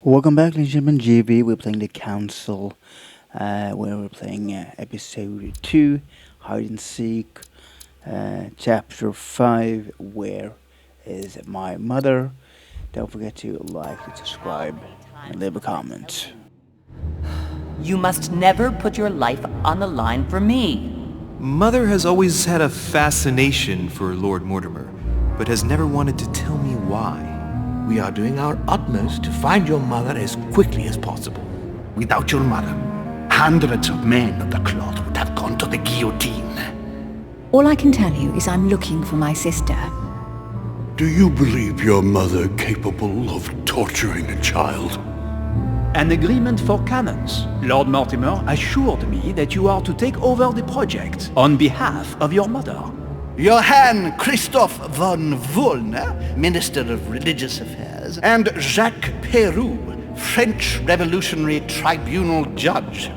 Welcome back, ladies and gentlemen. GB. We're playing the Council, where we're playing episode 2, Hide and Seek, chapter 5, Where is My Mother? Don't forget to like and subscribe and leave a comment. You must never put your life on the line for me. Mother has always had a fascination for Lord Mortimer, but has never wanted to tell me why. We are doing our utmost to find your mother as quickly as possible. Without your mother, hundreds of men of the cloth would have gone to the guillotine. All I can tell you is I'm looking for my sister. Do you believe your mother capable of torturing a child? An agreement for cannons. Lord Mortimer assured me that you are to take over the project on behalf of your mother. Johann Christoph von Wollner, Minister of Religious Affairs, and Jacques Peroux, French Revolutionary Tribunal Judge.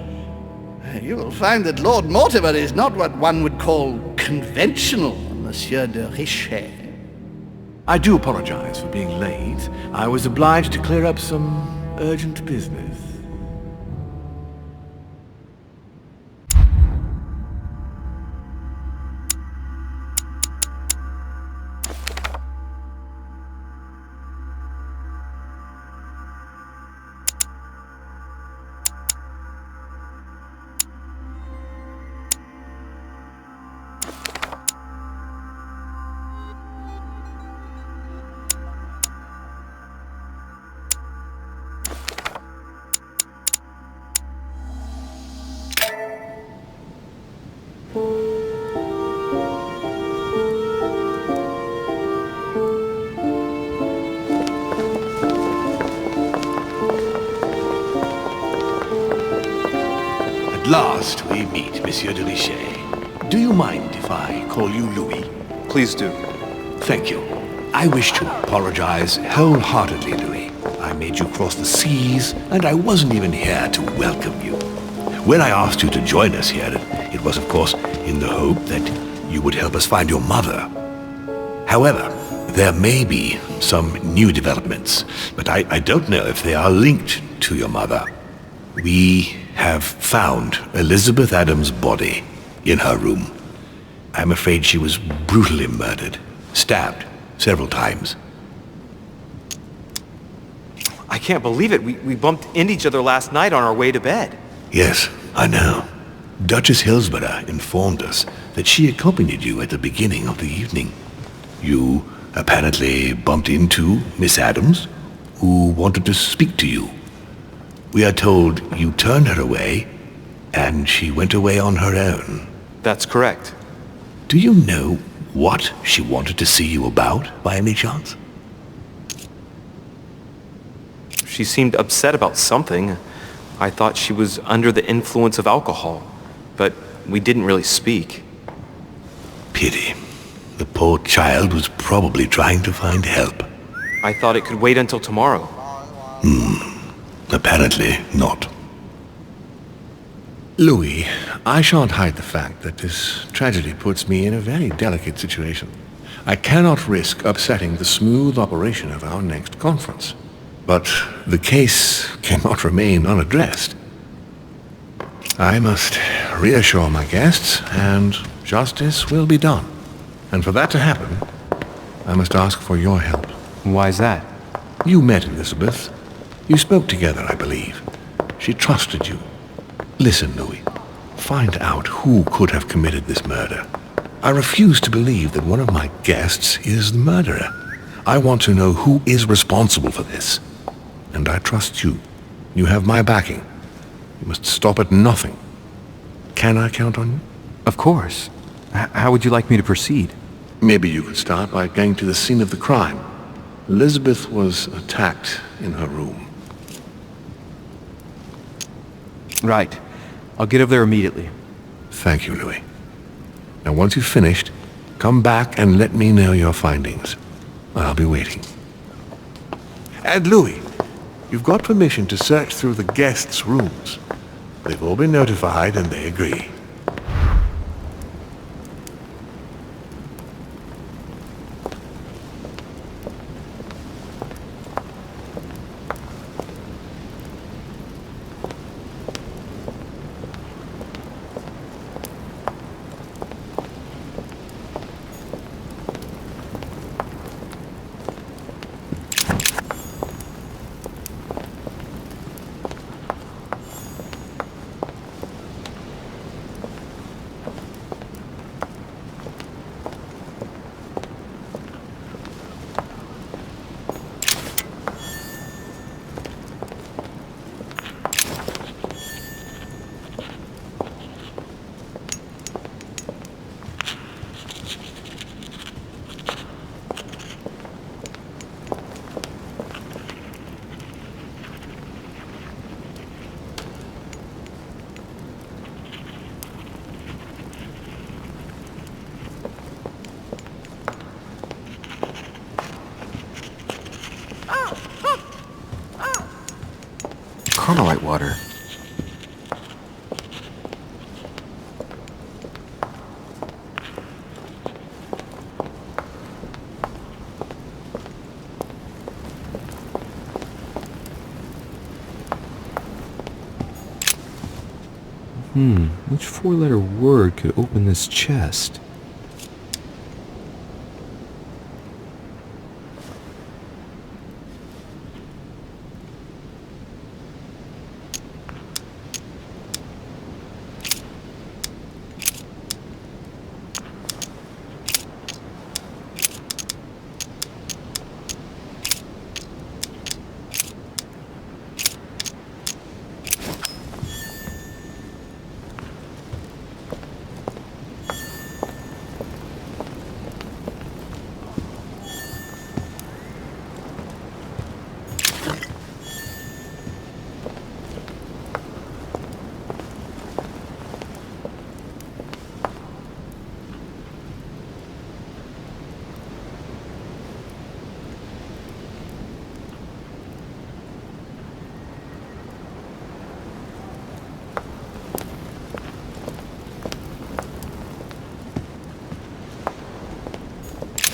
You will find that Lord Mortimer is not what one would call conventional, Monsieur de Richet. I do apologize for being late. I was obliged to clear up some urgent business. At last we meet, Monsieur de Richet. Do you mind if I call you Louis? Please do. Thank you. I wish to apologize wholeheartedly, Louis. I made you cross the seas, and I wasn't even here to welcome you. When I asked you to join us here, it was, of course, in the hope that you would help us find your mother. However, there may be some new developments, but I don't know if they are linked to your mother. We have found Elizabeth Adams' body in her room. I'm afraid she was brutally murdered, stabbed several times. I can't believe it. We bumped into each other last night on our way to bed. Yes, I know. Duchess Hillsborough informed us that she accompanied you at the beginning of the evening. You apparently bumped into Miss Adams, who wanted to speak to you. We are told you turned her away, and she went away on her own. That's correct. Do you know what she wanted to see you about, by any chance? She seemed upset about something. I thought she was under the influence of alcohol, but we didn't really speak. Pity. The poor child was probably trying to find help. I thought it could wait until tomorrow. Apparently not. Louis, I shan't hide the fact that this tragedy puts me in a very delicate situation. I cannot risk upsetting the smooth operation of our next conference. But the case cannot remain unaddressed. I must reassure my guests, and justice will be done. And for that to happen, I must ask for your help. Why is that? You met Elizabeth. You spoke together, I believe. She trusted you. Listen, Louis. Find out who could have committed this murder. I refuse to believe that one of my guests is the murderer. I want to know who is responsible for this. And I trust you. You have my backing. You must stop at nothing. Can I count on you? Of course. How would you like me to proceed? Maybe you could start by going to the scene of the crime. Elizabeth was attacked in her room. Right. I'll get over there immediately. Thank you, Louis. Now, once you've finished, come back and let me know your findings. I'll be waiting. And Louis, you've got permission to search through the guests' rooms. They've all been notified and they agree. Carmelite water. Which four-letter word could open this chest?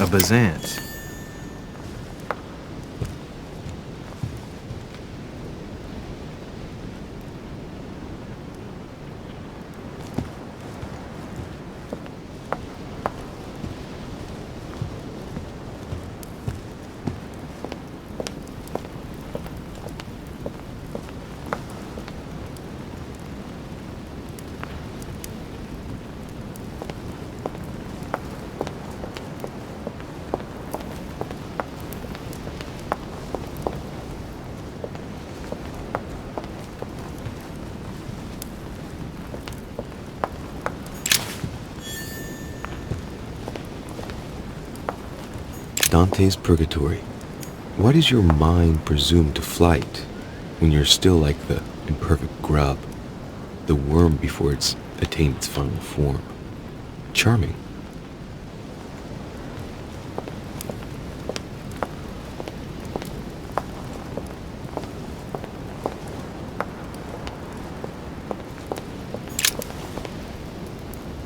A Bazant. Dante's Purgatory. Why does your mind presume to flight when you're still like the imperfect grub, the worm before it's attained its final form? Charming.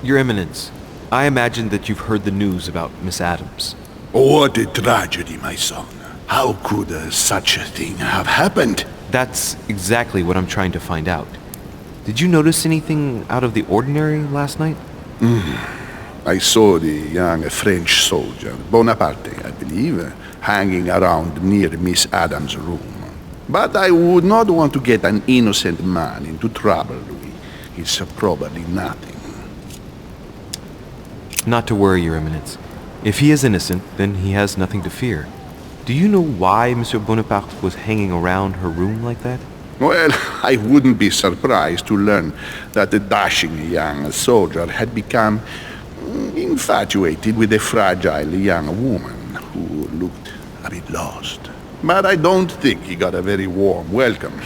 Your Eminence, I imagine that you've heard the news about Miss Adams. What a tragedy, my son. How could such a thing have happened? That's exactly what I'm trying to find out. Did you notice anything out of the ordinary last night? I saw the young French soldier, Bonaparte, I believe, hanging around near Miss Adams' room. But I would not want to get an innocent man into trouble, Louis. It's probably nothing. Not to worry, Your Eminence. If he is innocent, then he has nothing to fear. Do you know why Monsieur Bonaparte was hanging around her room like that? Well, I wouldn't be surprised to learn that the dashing young soldier had become infatuated with a fragile young woman who looked a bit lost. But I don't think he got a very warm welcome.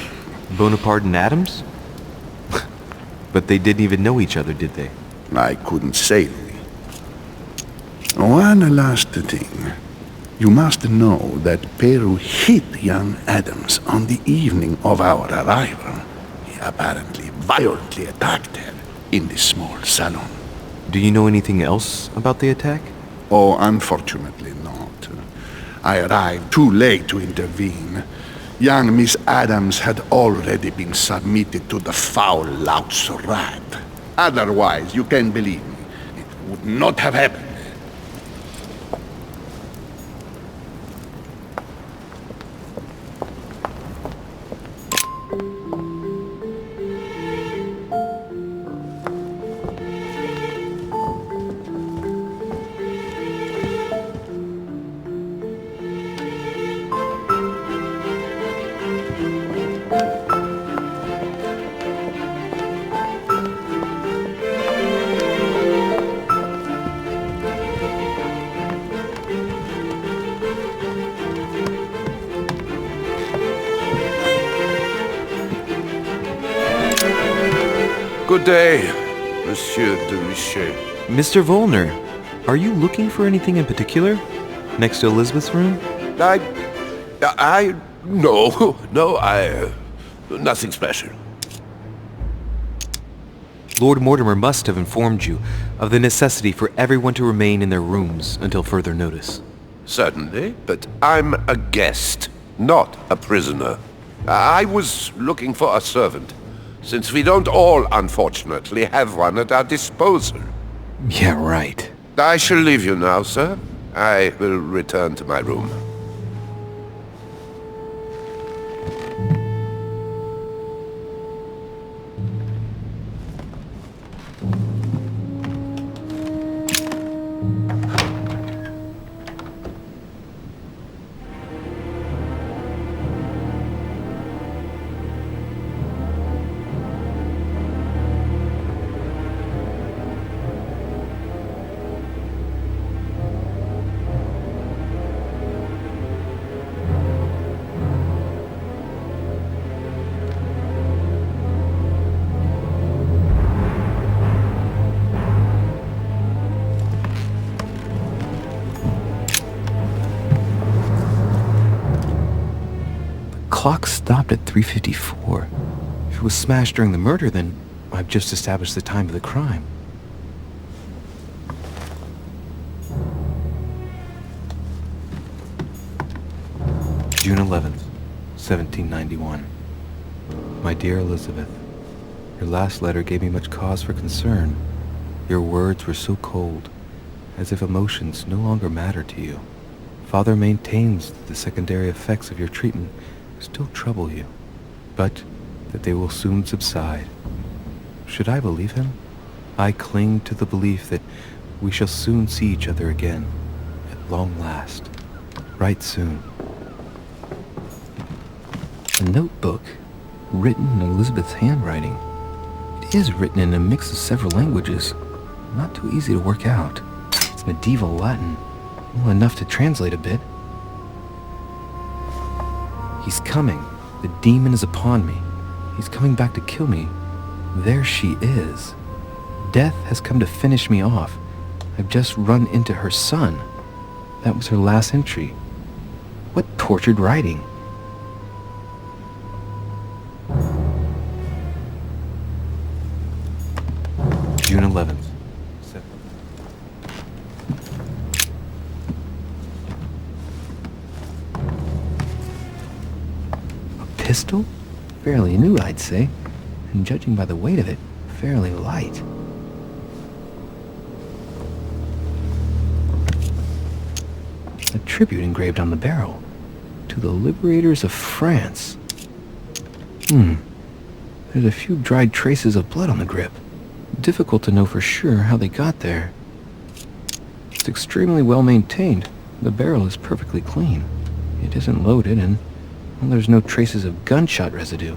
Bonaparte and Adams? But they didn't even know each other, did they? I couldn't say. One last thing. You must know that Peru hit young Adams on the evening of our arrival. He apparently violently attacked her in the small salon. Do you know anything else about the attack? Oh, unfortunately not. I arrived too late to intervene. Young Miss Adams had already been submitted to the foul lout's wrath. Otherwise, you can believe me, it would not have happened. Good day, Monsieur de Richet. Mr. Volner, are you looking for anything in particular? Next to Elizabeth's room? No, Nothing special. Lord Mortimer must have informed you of the necessity for everyone to remain in their rooms until further notice. Certainly, but I'm a guest, not a prisoner. I was looking for a servant, since we don't all, unfortunately, have one at our disposal. Yeah, right. I shall leave you now, sir. I will return to my room. Clock stopped at 3:54. If it was smashed during the murder, then I've just established the time of the crime. June 11th, 1791. My dear Elizabeth, your last letter gave me much cause for concern. Your words were so cold, as if emotions no longer matter to you. Father maintains that the secondary effects of your treatment still trouble you, but that they will soon subside. Should I believe him? I cling to the belief that we shall soon see each other again, at long last, right soon. A notebook, written in Elizabeth's handwriting. It is written in a mix of several languages, not too easy to work out. It's medieval Latin, well enough to translate a bit. He's coming. The demon is upon me. He's coming back to kill me. There she is. Death has come to finish me off. I've just run into her son. That was her last entry. What tortured writing. June 11th. Pistol? Fairly new, I'd say, and judging by the weight of it, fairly light. A tribute engraved on the barrel. To the liberators of France. There's a few dried traces of blood on the grip. Difficult to know for sure how they got there. It's extremely well maintained. The barrel is perfectly clean. It isn't loaded, and well, there's no traces of gunshot residue.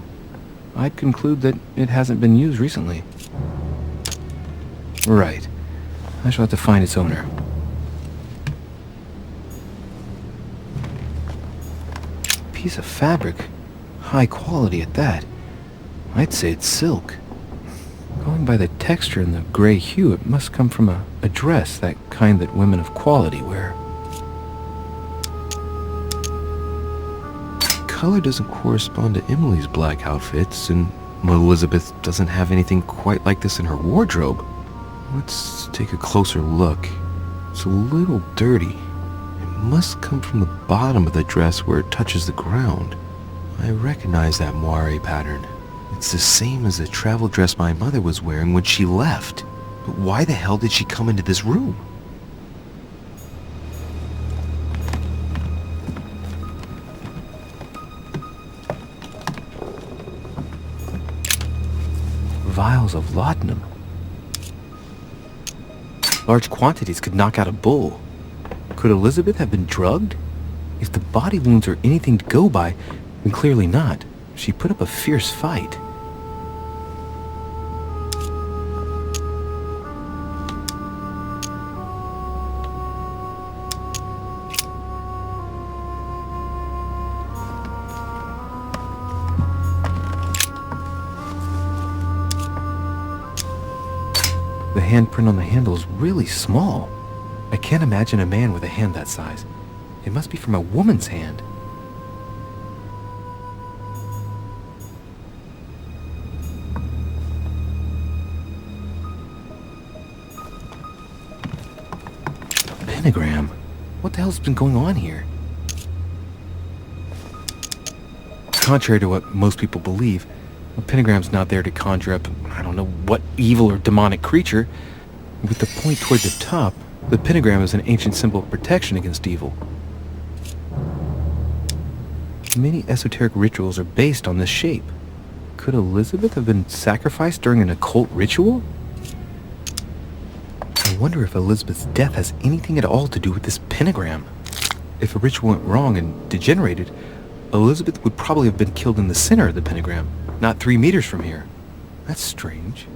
I'd conclude that it hasn't been used recently. Right. I shall have to find its owner. Piece of fabric. High quality at that. I'd say it's silk. Going by the texture and the gray hue, it must come from a dress, that kind that women of quality wear. Color doesn't correspond to Emily's black outfits, and Elizabeth doesn't have anything quite like this in her wardrobe. Let's take a closer look. It's a little dirty. It must come from the bottom of the dress where it touches the ground. I recognize that moire pattern. It's the same as the travel dress my mother was wearing when she left. But why the hell did she come into this room? Vials of laudanum. Large quantities could knock out a bull. Could Elizabeth have been drugged? If the body wounds are anything to go by, then clearly not. She put up a fierce fight. The handprint on the handle is really small. I can't imagine a man with a hand that size. It must be from a woman's hand. pentagram. What the hell's been going on here? Contrary to what most people believe, a pentagram's not there to conjure up, I don't know what evil or demonic creature. With the point toward the top, the pentagram is an ancient symbol of protection against evil. Many esoteric rituals are based on this shape. Could Elizabeth have been sacrificed during an occult ritual? I wonder if Elizabeth's death has anything at all to do with this pentagram. If a ritual went wrong and degenerated, Elizabeth would probably have been killed in the center of the pentagram, not 3 meters from here. That's strange.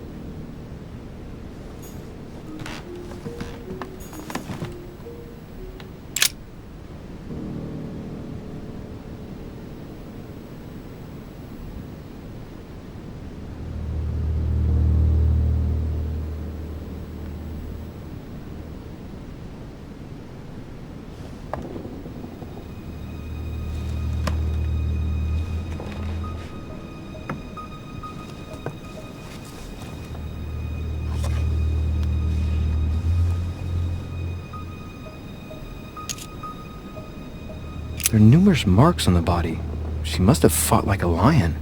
There are numerous marks on the body. She must have fought like a lion.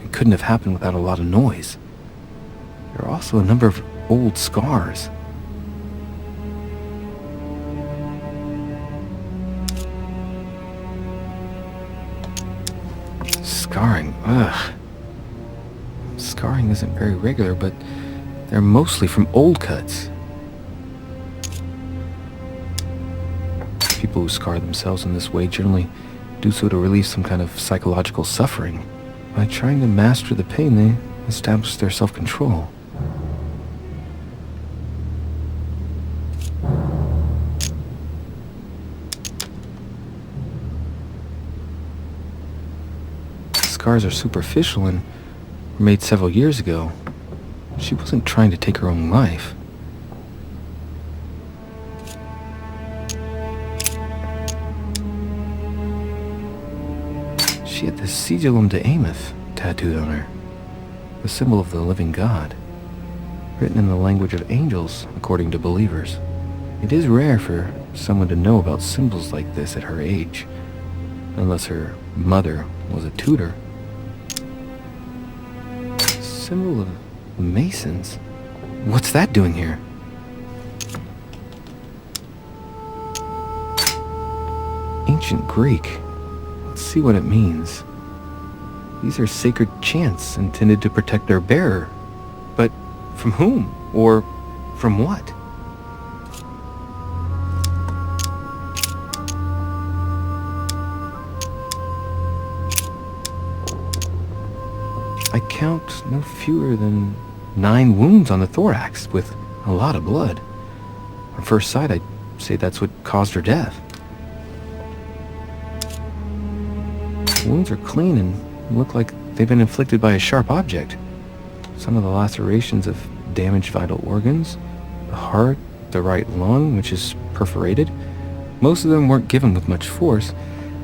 It couldn't have happened without a lot of noise. There are also a number of old scars. Scarring, ugh. Scarring isn't very regular, but they're mostly from old cuts. People who scar themselves in this way generally do so to relieve some kind of psychological suffering. By trying to master the pain, they establish their self-control. Scars are superficial and were made several years ago. She wasn't trying to take her own life. She had the Sigillum de Ameth tattooed on her, the symbol of the living God, written in the language of angels, according to believers. It is rare for someone to know about symbols like this at her age, unless her mother was a tutor. Symbol of the Masons? What's that doing here? Ancient Greek. Let's see what it means. These are sacred chants intended to protect their bearer. But from whom? Or from what? I count no fewer than 9 wounds on the thorax, with a lot of blood. On first sight, I'd say that's what caused her death. The wounds are clean and look like they've been inflicted by a sharp object. Some of the lacerations have damaged vital organs, the heart, the right lung, which is perforated. Most of them weren't given with much force.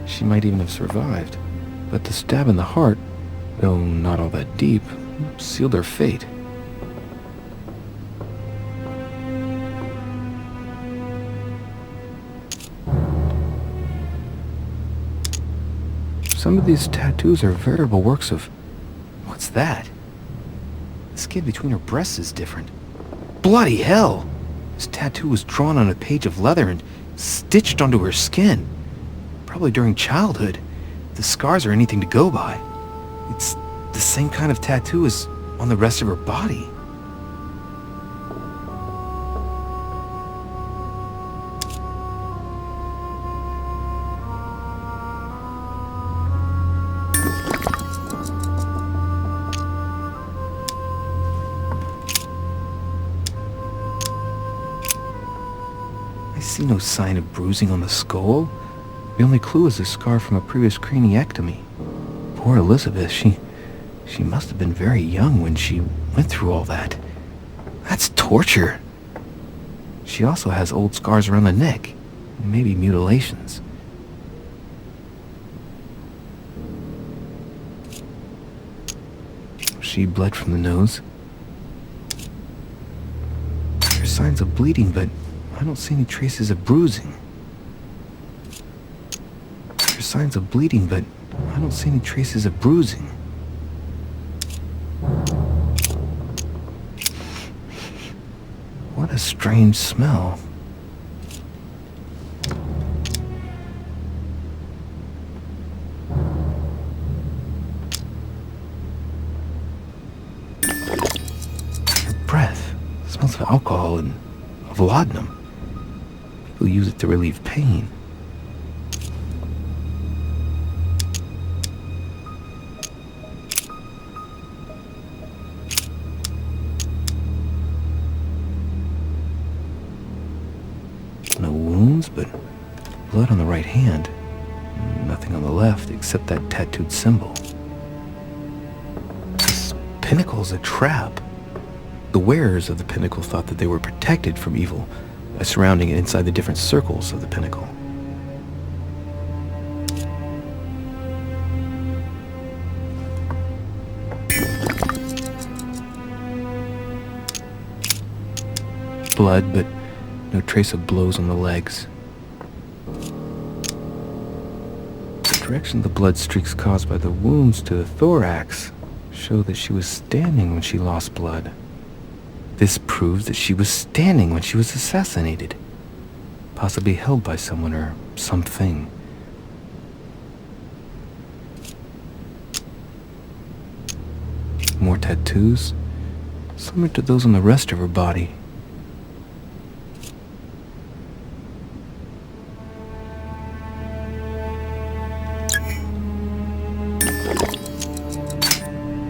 She might even have survived. But the stab in the heart, though not all that deep, sealed her fate. Some of these tattoos are veritable works of... What's that? The skin between her breasts is different. Bloody hell! This tattoo was drawn on a page of leather and stitched onto her skin. Probably during childhood. If the scars are anything to go by. It's the same kind of tattoo as on the rest of her body. I see no sign of bruising on the skull. The only clue is a scar from a previous craniectomy. Poor Elizabeth, she must have been very young when she went through all that. That's torture. She also has old scars around the neck, maybe mutilations. She bled from the nose. There's signs of bleeding, but I don't see any traces of bruising. There's signs of bleeding, but I don't see any traces of bruising. What a strange smell. Your breath smells of alcohol and of laudanum. People use it to relieve pain. No wounds, but blood on the right hand. Nothing on the left except that tattooed symbol. This pinnacle's a trap. The wearers of the pinnacle thought that they were protected from evil by surrounding it inside the different circles of the pinnacle. Blood, but no trace of blows on the legs. The direction of the blood streaks caused by the wounds to the thorax show that she was standing when she lost blood. This proves that she was standing when she was assassinated, possibly held by someone or something. More tattoos, similar to those on the rest of her body.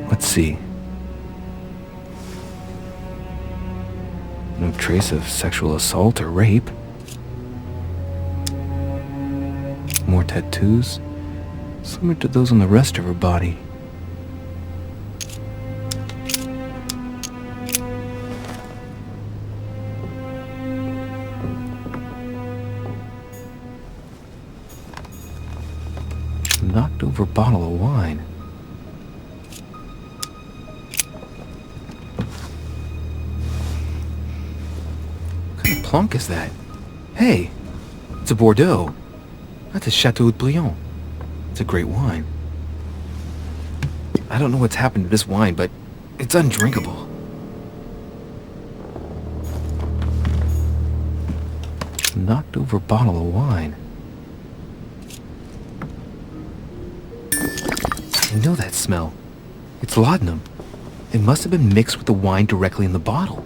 Let's see. No trace of sexual assault or rape. More tattoos, similar to those on the rest of her body. Knocked over bottle of wine. What kind of plonk is that? Hey, it's a Bordeaux. That's a Chateau de Briand. It's a great wine. I don't know what's happened to this wine, but it's undrinkable. Knocked over bottle of wine. I know that smell. It's laudanum. It must have been mixed with the wine directly in the bottle.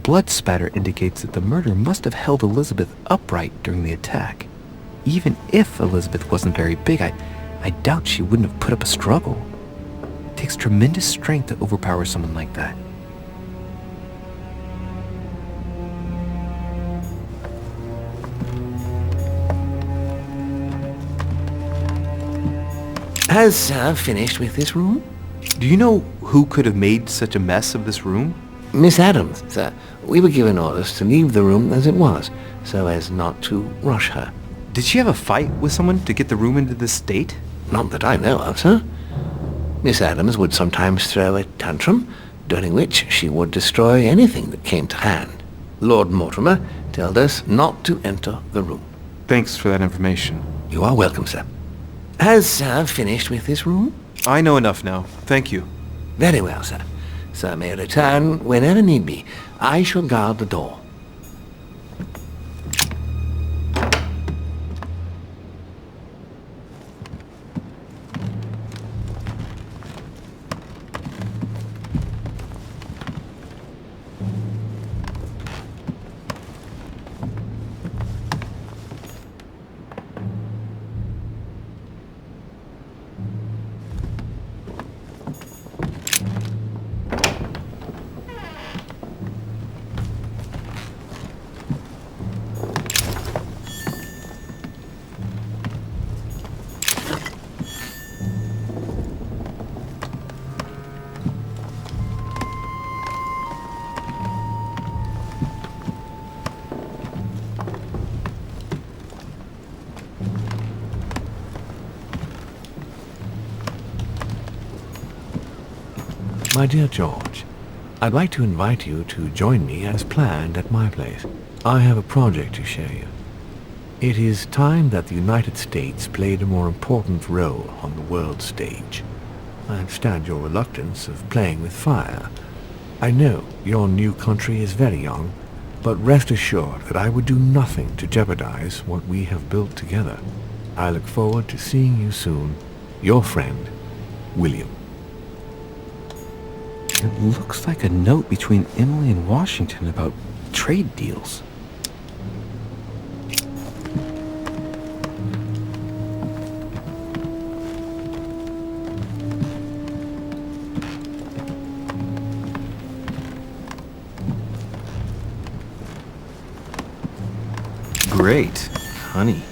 Blood spatter indicates that the murder must have held Elizabeth upright during the attack. Even if Elizabeth wasn't very big, I doubt she wouldn't have put up a struggle. It takes tremendous strength to overpower someone like that. Has Sir finished with this room? Do you know who could have made such a mess of this room? Miss Adams, sir. We were given orders to leave the room as it was, so as not to rush her. Did she have a fight with someone to get the room into this state? Not that I know of, sir. Miss Adams would sometimes throw a tantrum, during which she would destroy anything that came to hand. Lord Mortimer told us not to enter the room. Thanks for that information. You are welcome, sir. Has Sir finished with this room? I know enough now. Thank you. Very well, sir. Sir may return whenever need be. I shall guard the door. My dear George, I'd like to invite you to join me as planned at my place. I have a project to show you. It is time that the United States played a more important role on the world stage. I understand your reluctance of playing with fire. I know your new country is very young, but rest assured that I would do nothing to jeopardize what we have built together. I look forward to seeing you soon. Your friend, William. It looks like a note between Emily and Washington about trade deals. Great, honey.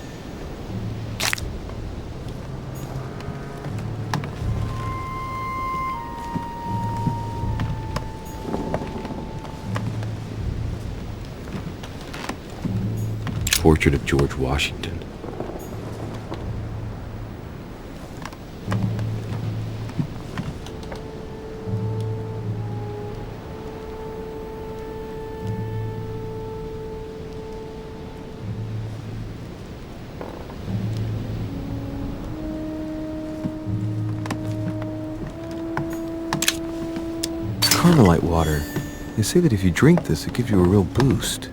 Portrait of George Washington. Carmelite water. They say that if you drink this, it gives you a real boost.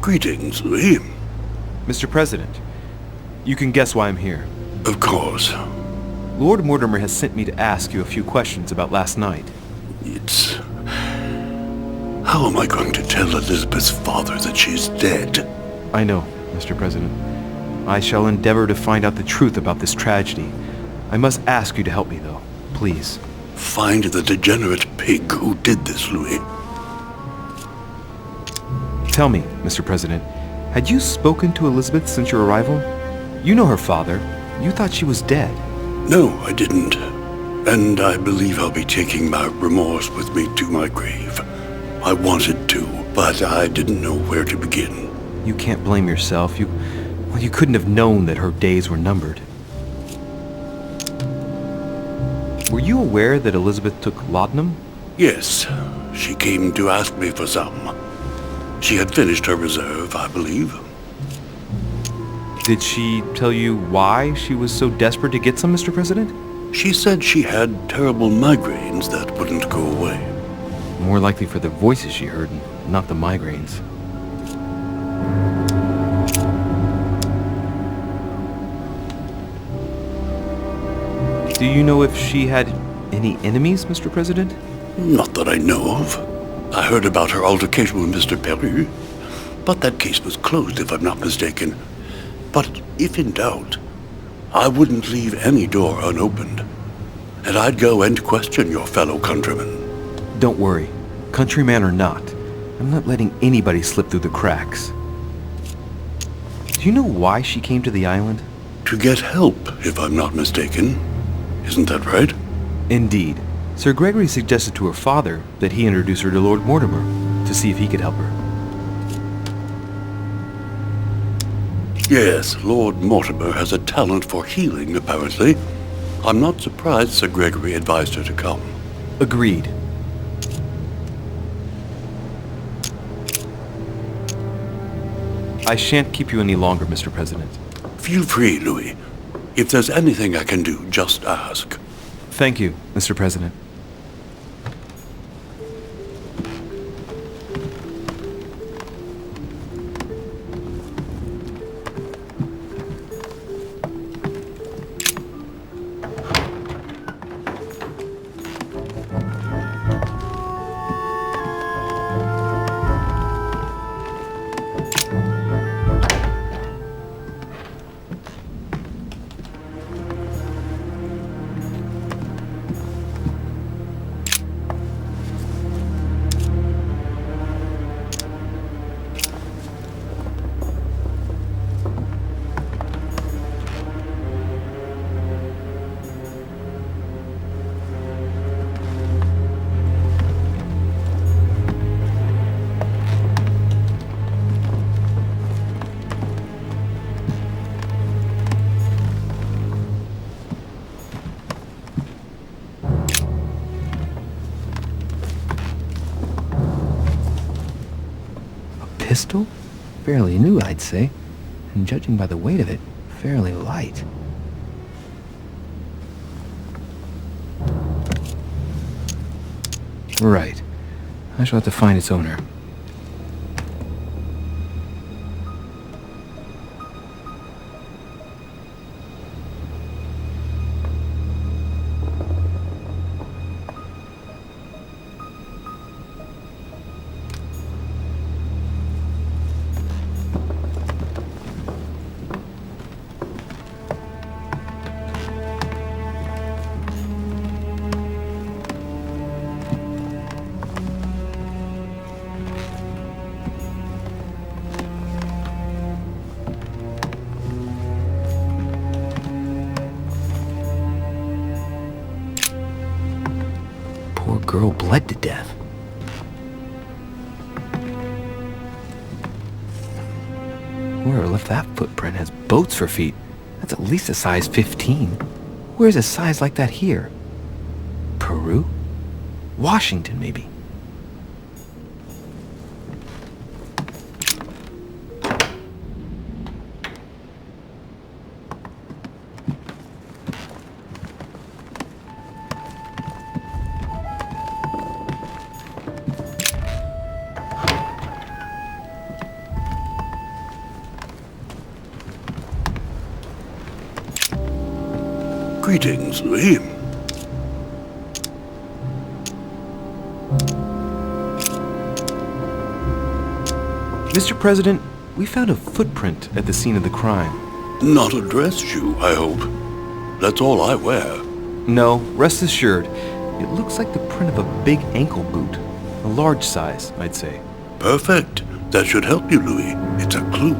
Greetings, Louis. Mr. President, you can guess why I'm here. Of course. Lord Mortimer has sent me to ask you a few questions about last night. It's... How am I going to tell Elizabeth's father that she's dead? I know, Mr. President. I shall endeavor to find out the truth about this tragedy. I must ask you to help me, though. Please. Find the degenerate pig who did this, Louis. Tell me, Mr. President, had you spoken to Elizabeth since your arrival? You know her father. You thought she was dead. No, I didn't. And I believe I'll be taking my remorse with me to my grave. I wanted to, but I didn't know where to begin. You can't blame yourself. You couldn't have known that her days were numbered. Were you aware that Elizabeth took laudanum? Yes, she came to ask me for some. She had finished her reserve, I believe. Did she tell you why she was so desperate to get some, Mr. President? She said she had terrible migraines that wouldn't go away. More likely for the voices she heard, not the migraines. Do you know if she had any enemies, Mr. President? Not that I know of. I heard about her altercation with Mr. Peru, but that case was closed if I'm not mistaken. But if in doubt, I wouldn't leave any door unopened. And I'd go and question your fellow countrymen. Don't worry. Countryman or not, I'm not letting anybody slip through the cracks. Do you know why she came to the island? To get help, if I'm not mistaken. Isn't that right? Indeed. Sir Gregory suggested to her father that he introduce her to Lord Mortimer to see if he could help her. Yes, Lord Mortimer has a talent for healing, apparently. I'm not surprised Sir Gregory advised her to come. Agreed. I shan't keep you any longer, Mr. President. Feel free, Louis. If there's anything I can do, just ask. Thank you, Mr. President. pistol? Fairly new, I'd say. And judging by the weight of it, fairly light. Right. I shall have to find its owner. Poor girl bled to death. Whoever left that footprint has boats for feet. That's at least a size 15. Where's a size like that here? Peru? Washington, maybe. Greetings, Louis. Mr. President, we found a footprint at the scene of the crime. Not a dress shoe, I hope. That's all I wear. No, rest assured, it looks like the print of a big ankle boot. A large size, I'd say. Perfect. That should help you, Louis. It's a clue.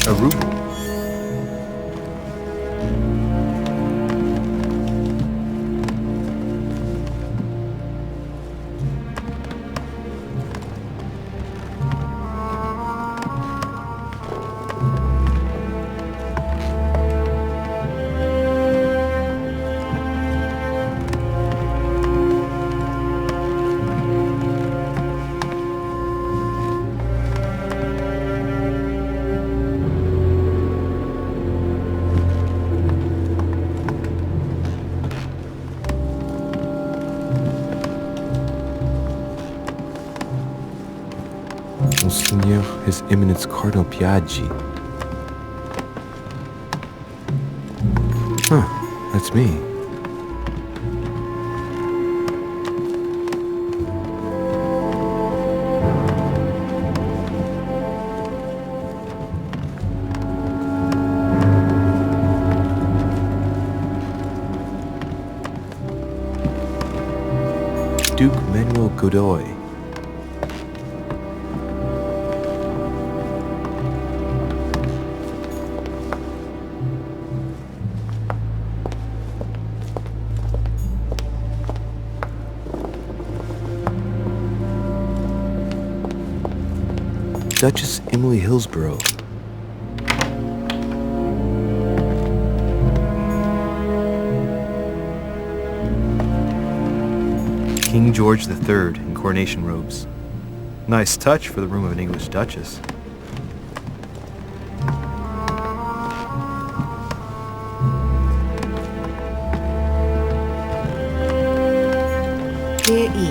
A ruble. Monseigneur, His Eminence Cardinal Piaggi. Huh, that's me. Duke Manuel Godoy. Duchess Emily Hillsborough. King George III in coronation robes. Nice touch for the room of an English duchess. Dear E,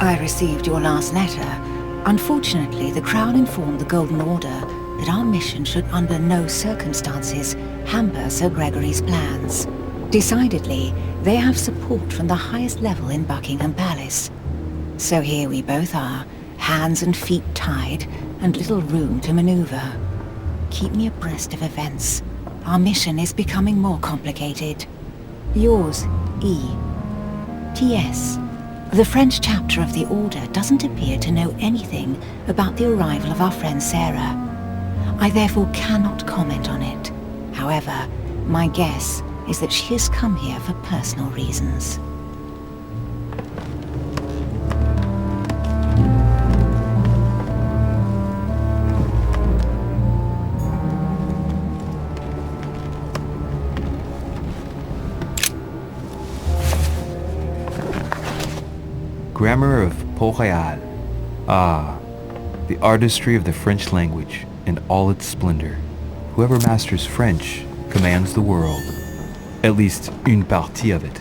I received your last letter. Unfortunately, the Crown informed the Golden Order that our mission should under no circumstances hamper Sir Gregory's plans. Decidedly, they have support from the highest level in Buckingham Palace. So here we both are, hands and feet tied, and little room to maneuver. Keep me abreast of events. Our mission is becoming more complicated. Yours, E. T.S. The French chapter of the Order doesn't appear to know anything about the arrival of our friend Sarah. I therefore cannot comment on it. However, my guess is that she has come here for personal reasons. Grammar of Port-Royal. Ah, the artistry of the French language in all its splendor. Whoever masters French commands the world, at least une partie of it.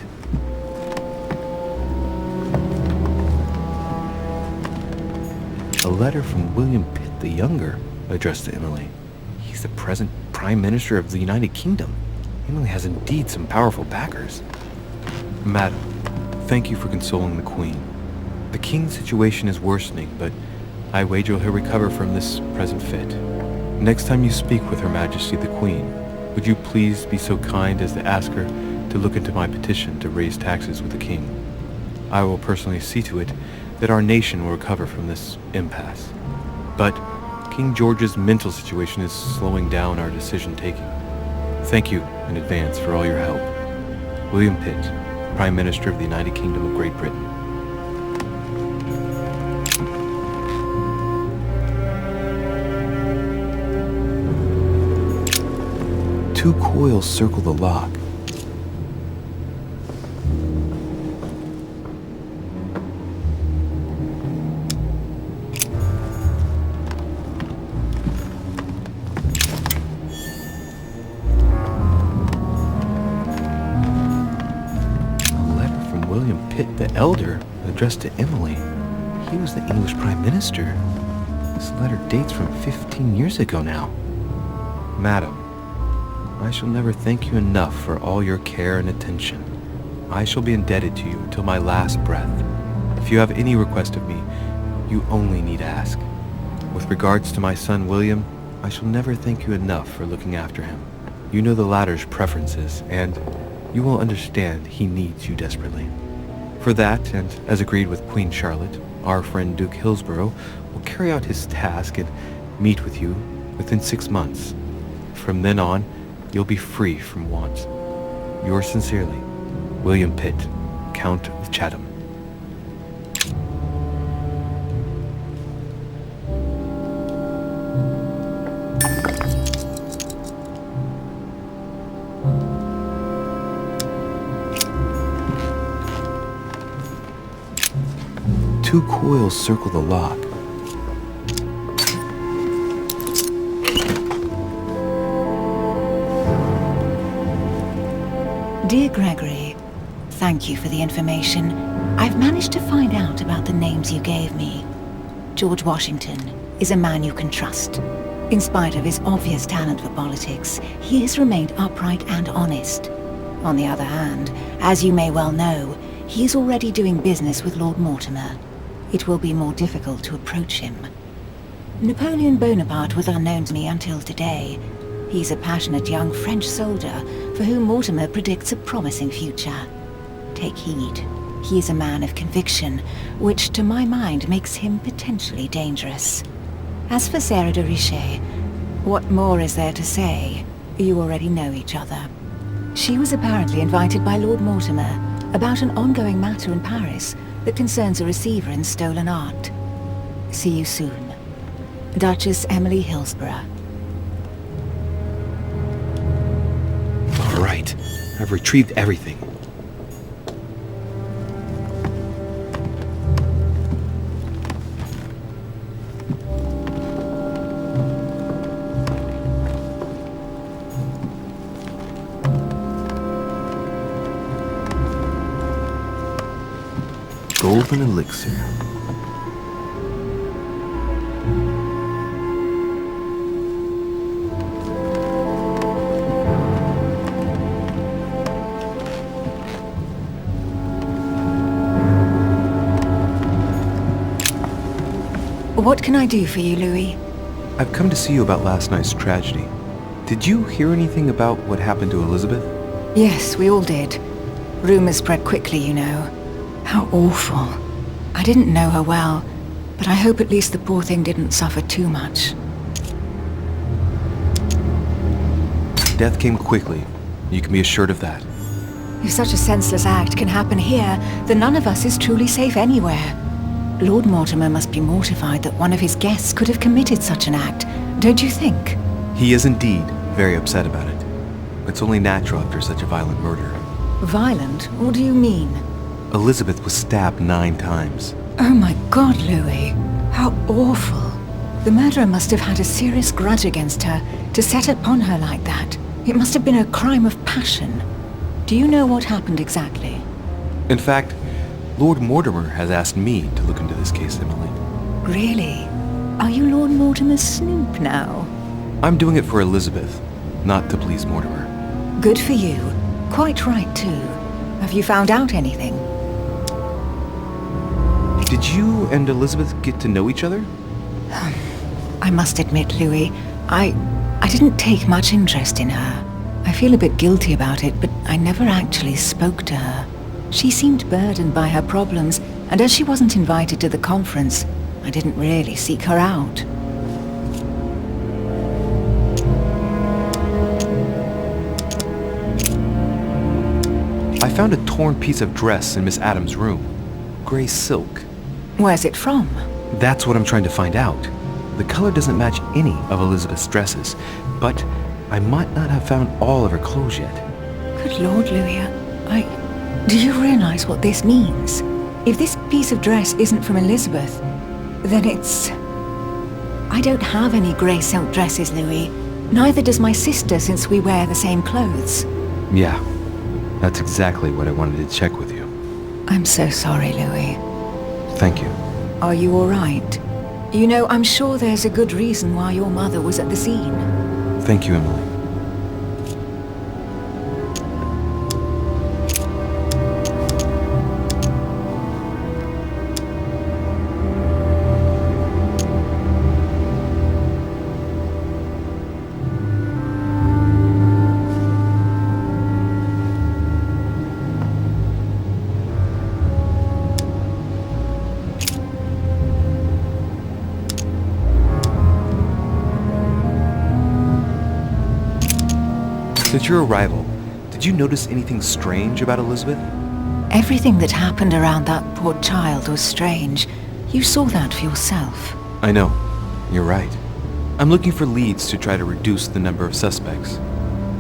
A letter from William Pitt the Younger, addressed to Emily. He's the present Prime Minister of the United Kingdom. Emily has indeed some powerful backers. Madam, thank you for consoling the Queen. The King's situation is worsening, but I wager he'll recover from this present fit. Next time you speak with Her Majesty the Queen, would you please be so kind as to ask her to look into my petition to raise taxes with the King? I will personally see to it that our nation will recover from this impasse. But King George's mental situation is slowing down our decision-taking. Thank you in advance for all your help. William Pitt, Prime Minister of the United Kingdom of Great Britain. Two coils circle the lock. William Pitt the Elder, addressed to Emily. He was the English Prime Minister. This letter dates from 15 years ago now. Madam, I shall never thank you enough for all your care and attention. I shall be indebted to you until my last breath. If you have any request of me, you only need ask. With regards to my son William, I shall never thank you enough for looking after him. You know the latter's preferences, and you will understand he needs you desperately. For that, and as agreed with Queen Charlotte, our friend Duke Hillsborough will carry out his task and meet with you within 6 months. From then on, you'll be free from want. Yours sincerely, William Pitt, Count of Chatham. Two coils circle the lock. Dear Gregory, thank you for the information. I've managed to find out about the names you gave me. George Washington is a man you can trust. In spite of his obvious talent for politics, he has remained upright and honest. On the other hand, as you may well know, he is already doing business with Lord Mortimer. It will be more difficult to approach him. Napoleon Bonaparte was unknown to me until today. He's a passionate young French soldier for whom Mortimer predicts a promising future. Take heed. He is a man of conviction, which to my mind makes him potentially dangerous. As for Sarah de Richet, what more is there to say? You already know each other. She was apparently invited by Lord Mortimer about an ongoing matter in Paris that concerns a receiver in stolen art. See you soon. Duchess Emily Hillsborough. All right, I've retrieved everything. Golden elixir. What can I do for you, Louis? I've come to see you about last night's tragedy. Did you hear anything about what happened to Elizabeth? Yes, we all did. Rumors spread quickly, you know. How awful. I didn't know her well, but I hope at least the poor thing didn't suffer too much. Death came quickly. You can be assured of that. If such a senseless act can happen here, then none of us is truly safe anywhere. Lord Mortimer must be mortified that one of his guests could have committed such an act, don't you think? He is indeed very upset about it. It's only natural after such a violent murder. Violent? What do you mean? Elizabeth was stabbed 9 times. Oh my God, Louis. How awful. The murderer must have had a serious grudge against her to set upon her like that. It must have been a crime of passion. Do you know what happened exactly? In fact, Lord Mortimer has asked me to look into this case, Emily. Really? Are you Lord Mortimer's snoop now? I'm doing it for Elizabeth, not to please Mortimer. Good for you. Quite right, too. Have you found out anything? Did you and Elizabeth get to know each other? I must admit, Louis, I didn't take much interest in her. I feel a bit guilty about it, but I never actually spoke to her. She seemed burdened by her problems, and as she wasn't invited to the conference, I didn't really seek her out. I found a torn piece of dress in Miss Adams' room. Gray silk. Where's it from? That's what I'm trying to find out. The color doesn't match any of Elizabeth's dresses, but I might not have found all of her clothes yet. Good Lord, Louis, do you realize what this means? If this piece of dress isn't from Elizabeth, then it's... I don't have any grey silk dresses, Louis. Neither does my sister, since we wear the same clothes. Yeah, that's exactly what I wanted to check with you. I'm so sorry, Louis. Thank you. Are you all right? You know, I'm sure there's a good reason why your mother was at the scene. Thank you, Emily. Since your arrival, did you notice anything strange about Elizabeth? Everything that happened around that poor child was strange. You saw that for yourself. I know. You're right. I'm looking for leads to try to reduce the number of suspects.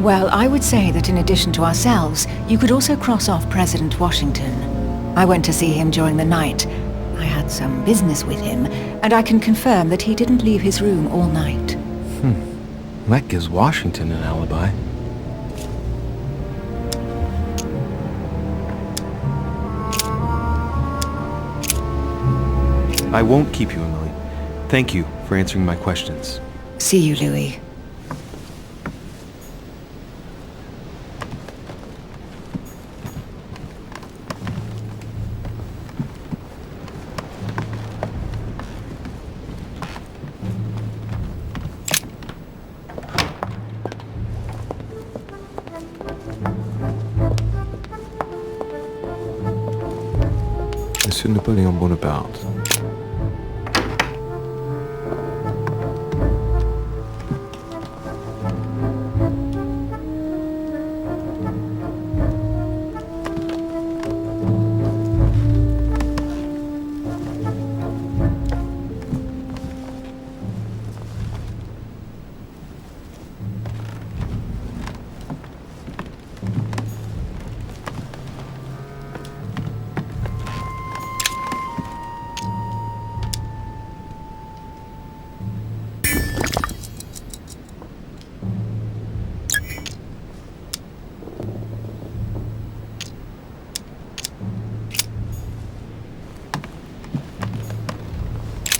Well, I would say that in addition to ourselves, you could also cross off President Washington. I went to see him during the night. I had some business with him, and I can confirm that he didn't leave his room all night. That gives Washington an alibi. I won't keep you, Emily. Thank you for answering my questions. See you, Louis. Monsieur Napoléon Bonaparte.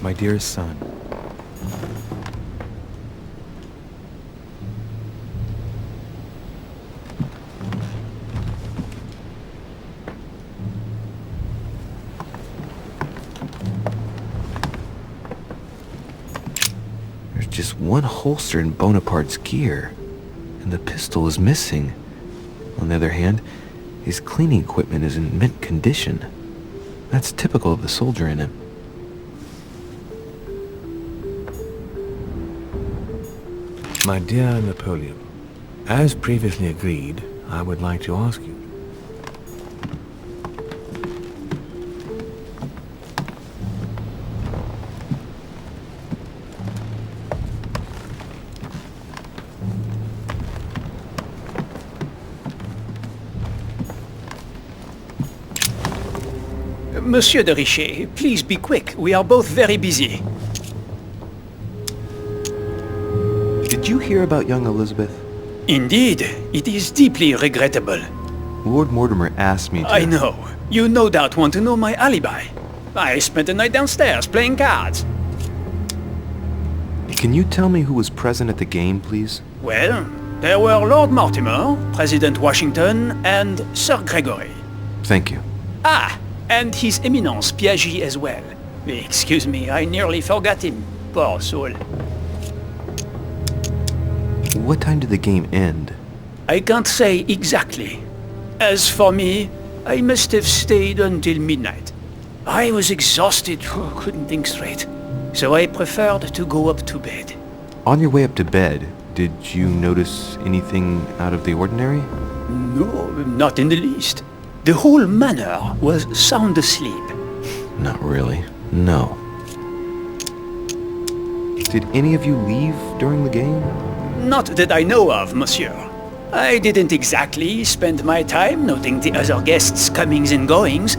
My dearest son. There's just one holster in Bonaparte's gear, and the pistol is missing. On the other hand, his cleaning equipment is in mint condition. That's typical of the soldier in him. My dear Napoleon, as previously agreed, I would like to ask you. Monsieur de Richet, please be quick. We are both very busy. Did you hear about young Elizabeth? Indeed, it is deeply regrettable. Lord Mortimer asked me to... I know. You no doubt want to know my alibi. I spent the night downstairs playing cards. Can you tell me who was present at the game, please? Well, there were Lord Mortimer, President Washington, and Sir Gregory. Thank you. Ah, and His Eminence Piaget as well. Excuse me, I nearly forgot him. Poor soul. What time did the game end? I can't say exactly. As for me, I must have stayed until midnight. I was exhausted, couldn't think straight. So I preferred to go up to bed. On your way up to bed, did you notice anything out of the ordinary? No, not in the least. The whole manor was sound asleep. Not really. No. Did any of you leave during the game? Not that I know of, monsieur. I didn't exactly spend my time noting the other guests' comings and goings,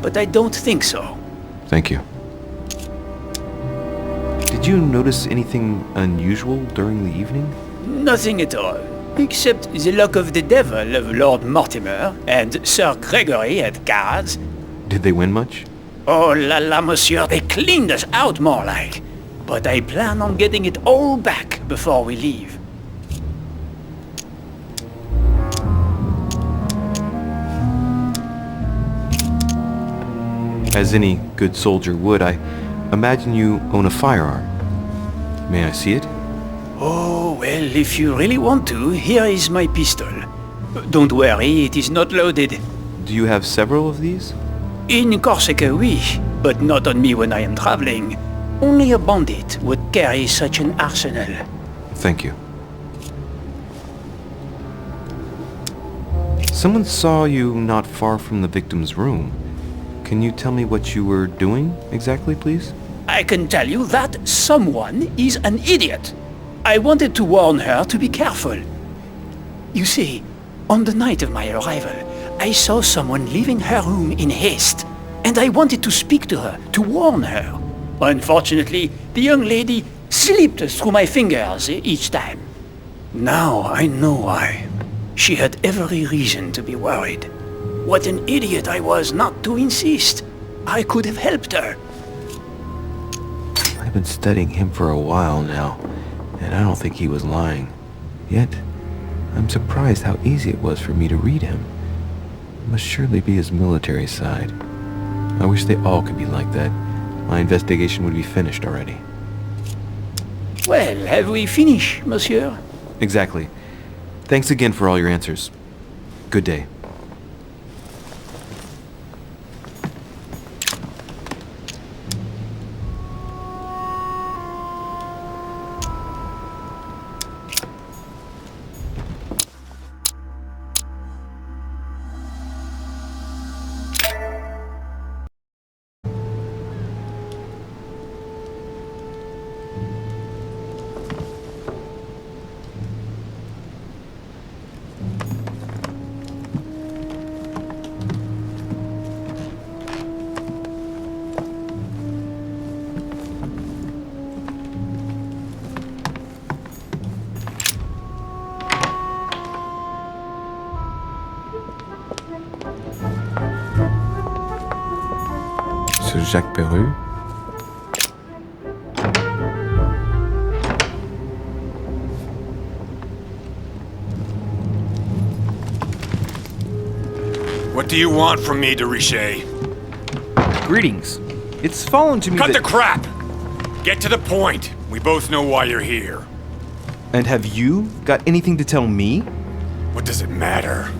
but I don't think so. Thank you. Did you notice anything unusual during the evening? Nothing at all, except the luck of the devil of Lord Mortimer and Sir Gregory at cards. Did they win much? Oh la la, monsieur, they cleaned us out more like. But I plan on getting it all back before we leave. As any good soldier would, I imagine you own a firearm. May I see it? Oh, well, if you really want to, here is my pistol. Don't worry, it is not loaded. Do you have several of these? In Corsica, oui, but not on me when I am traveling. Only a bandit would carry such an arsenal. Thank you. Someone saw you not far from the victim's room. Can you tell me what you were doing exactly, please? I can tell you that someone is an idiot. I wanted to warn her to be careful. You see, on the night of my arrival, I saw someone leaving her room in haste, and I wanted to speak to her, to warn her. Unfortunately, the young lady slipped through my fingers each time. Now I know why. She had every reason to be worried. What an idiot I was not to insist. I could have helped her. I've been studying him for a while now, and I don't think he was lying. Yet, I'm surprised how easy it was for me to read him. It must surely be his military side. I wish they all could be like that. My investigation would be finished already. Well, have we finished, monsieur? Exactly. Thanks again for all your answers. Good day. Sir Jacques Peru? What do you want from me, de Richet? Greetings. It's fallen to me Cut that... the crap! Get to the point. We both know why you're here. And have you got anything to tell me? What does it matter?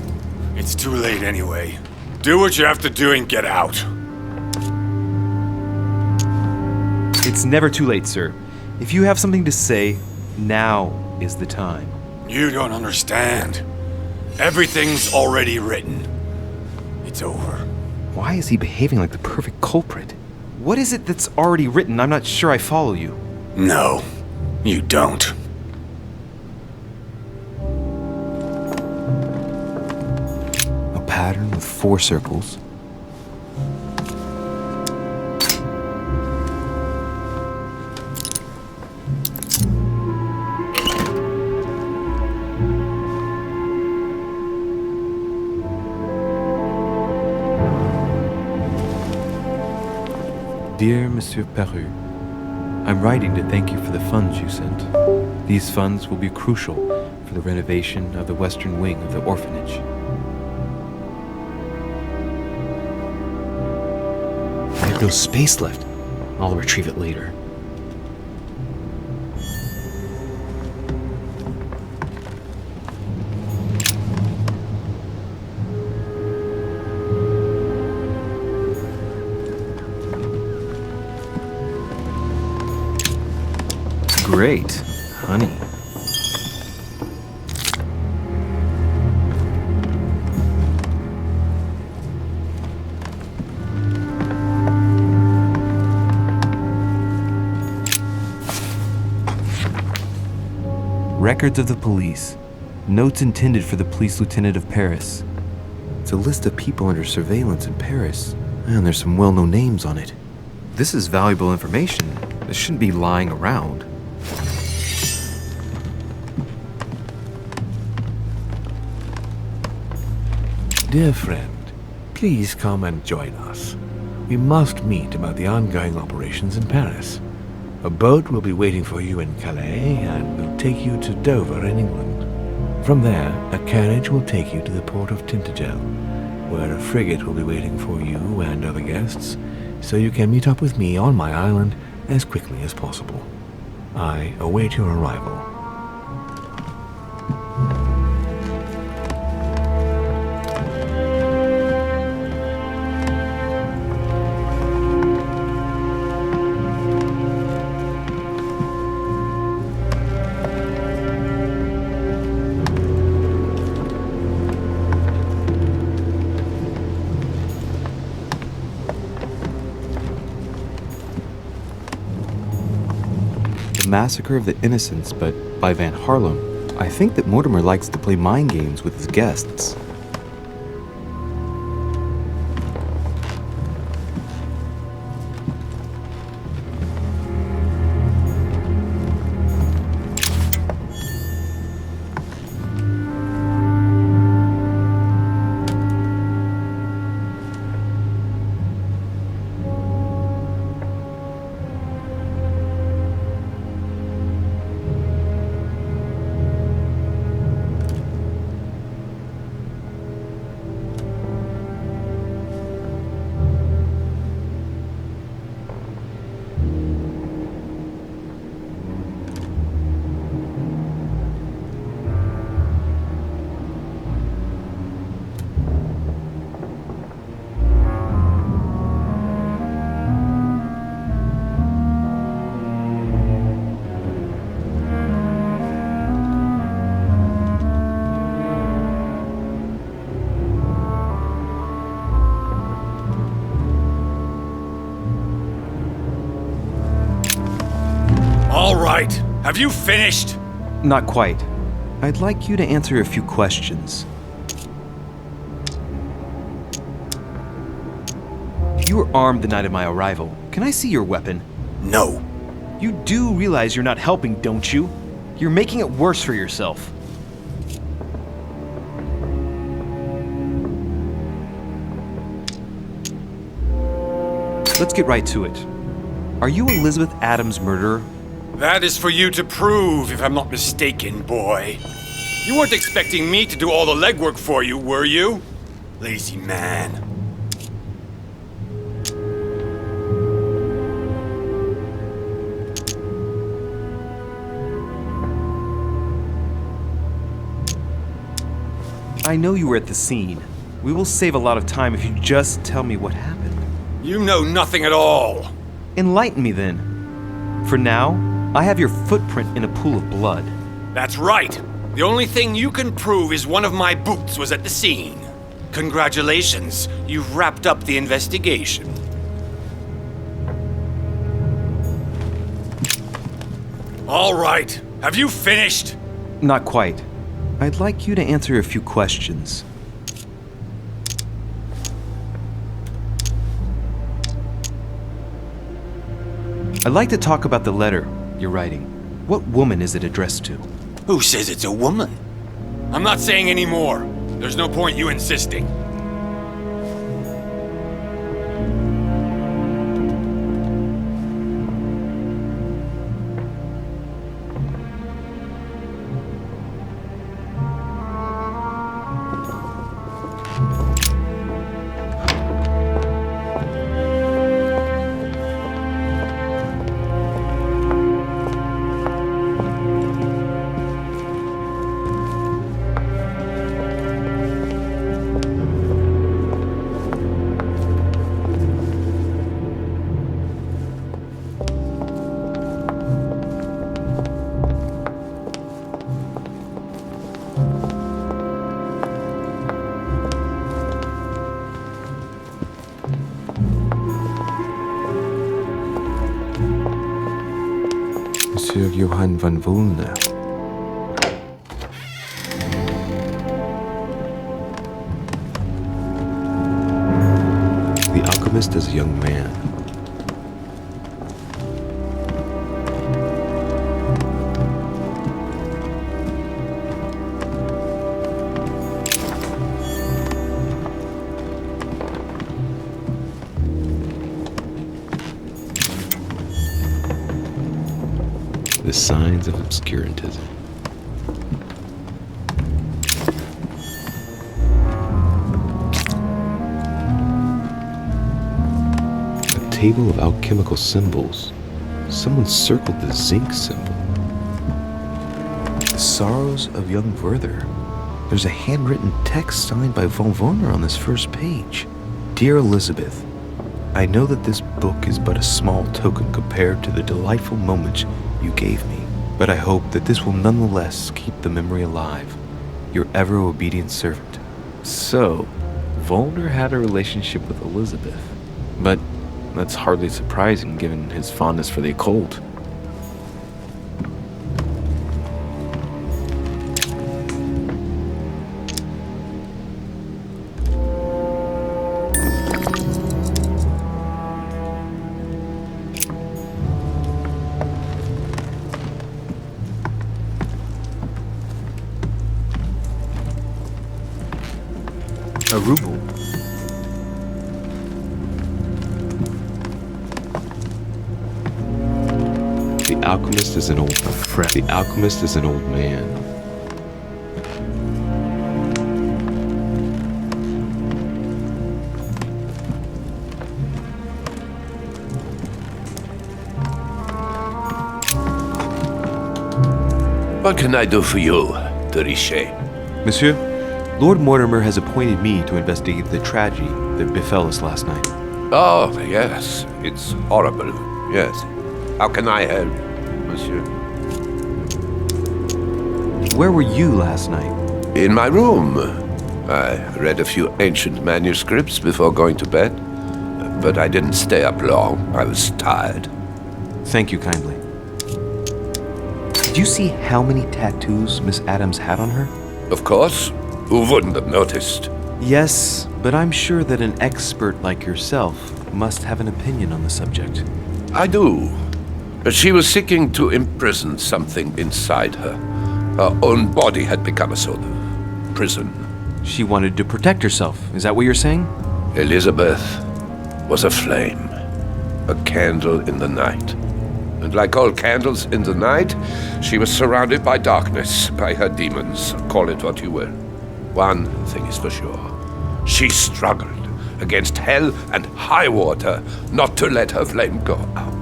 It's too late anyway. Do what you have to do and get out. It's never too late, sir. If you have something to say, now is the time. You don't understand. Everything's already written. It's over. Why is he behaving like the perfect culprit? What is it that's already written? I'm not sure I follow you. No, you don't. A pattern with 4 circles. Dear Monsieur Peru, I'm writing to thank you for the funds you sent. These funds will be crucial for the renovation of the western wing of the orphanage. I have no space left. I'll retrieve it later. Great. Honey. Records of the police. Notes intended for the police lieutenant of Paris. It's a list of people under surveillance in Paris, and there's some well-known names on it. This is valuable information. This shouldn't be lying around. Dear friend, please come and join us. We must meet about the ongoing operations in Paris. A boat will be waiting for you in Calais and will take you to Dover in England. From there, a carriage will take you to the port of Tintagel, where a frigate will be waiting for you and other guests, so you can meet up with me on my island as quickly as possible. I await your arrival. Massacre of the Innocents, but by Van Harlem. I think that Mortimer likes to play mind games with his guests. All right. Have you finished? Not quite. I'd like you to answer a few questions. You were armed the night of my arrival. Can I see your weapon? No. You do realize you're not helping, don't you? You're making it worse for yourself. Let's get right to it. Are you Elizabeth Adams' murderer? That is for you to prove, if I'm not mistaken, boy. You weren't expecting me to do all the legwork for you, were you? Lazy man. I know you were at the scene. We will save a lot of time if you just tell me what happened. You know nothing at all. Enlighten me then. For now, I have your footprint in a pool of blood. That's right. The only thing you can prove is one of my boots was at the scene. Congratulations, you've wrapped up the investigation. All right, have you finished? Not quite. I'd like you to answer a few questions. I'd like to talk about the letter you're writing. What woman is it addressed to? Who says it's a woman? I'm not saying any more. There's no point you insisting. Monsieur Johann von Wollner. The alchemist is a young man. The signs of obscurantism. A table of alchemical symbols. Someone circled the zinc symbol. The sorrows of young Werther. There's a handwritten text signed by von Wollner on this first page. Dear Elizabeth, I know that this book is but a small token compared to the delightful moments you gave me, but I hope that this will nonetheless keep the memory alive. Your ever-obedient servant. So, Wollner had a relationship with Elizabeth, but that's hardly surprising given his fondness for the occult. A ruble. The alchemist is an old friend. The alchemist is an old man. What can I do for you, de Richet? Monsieur, Lord Mortimer has appointed me to investigate the tragedy that befell us last night. Oh, yes. It's horrible. Yes. How can I help, monsieur? Where were you last night? In my room. I read a few ancient manuscripts before going to bed, but I didn't stay up long. I was tired. Thank you kindly. Did you see how many tattoos Miss Adams had on her? Of course. Who wouldn't have noticed? Yes, but I'm sure that an expert like yourself must have an opinion on the subject. I do. But she was seeking to imprison something inside her. Her own body had become a sort of prison. She wanted to protect herself. Is that what you're saying? Elizabeth was a flame. A candle in the night. And like all candles in the night, she was surrounded by darkness, by her demons. Call it what you will. One thing is for sure. She struggled against hell and high water not to let her flame go out.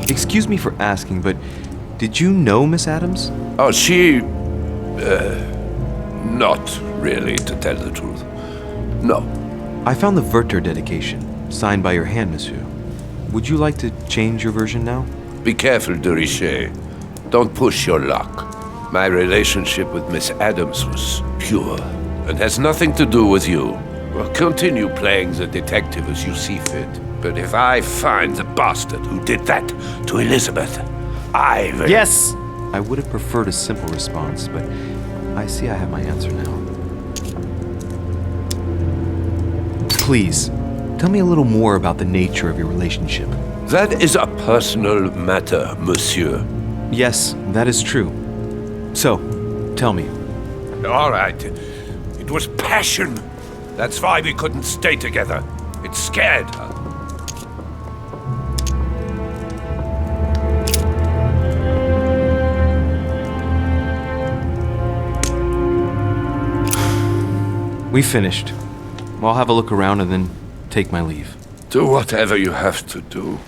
Excuse me for asking, but did you know Miss Adams? Oh, she... not really, to tell the truth. No. I found the Werther dedication, signed by your hand, monsieur. Would you like to change your version now? Be careful, de Richet. Don't push your luck. My relationship with Miss Adams was pure and has nothing to do with you. Well, continue playing the detective as you see fit. But if I find the bastard who did that to Elizabeth, I will... Yes! I would have preferred a simple response, but I see I have my answer now. Please, tell me a little more about the nature of your relationship. That is a personal matter, monsieur. Yes, that is true. So, tell me. All right. It was passion. That's why we couldn't stay together. It scared her. We finished. I'll have a look around and then take my leave. Do whatever you have to do.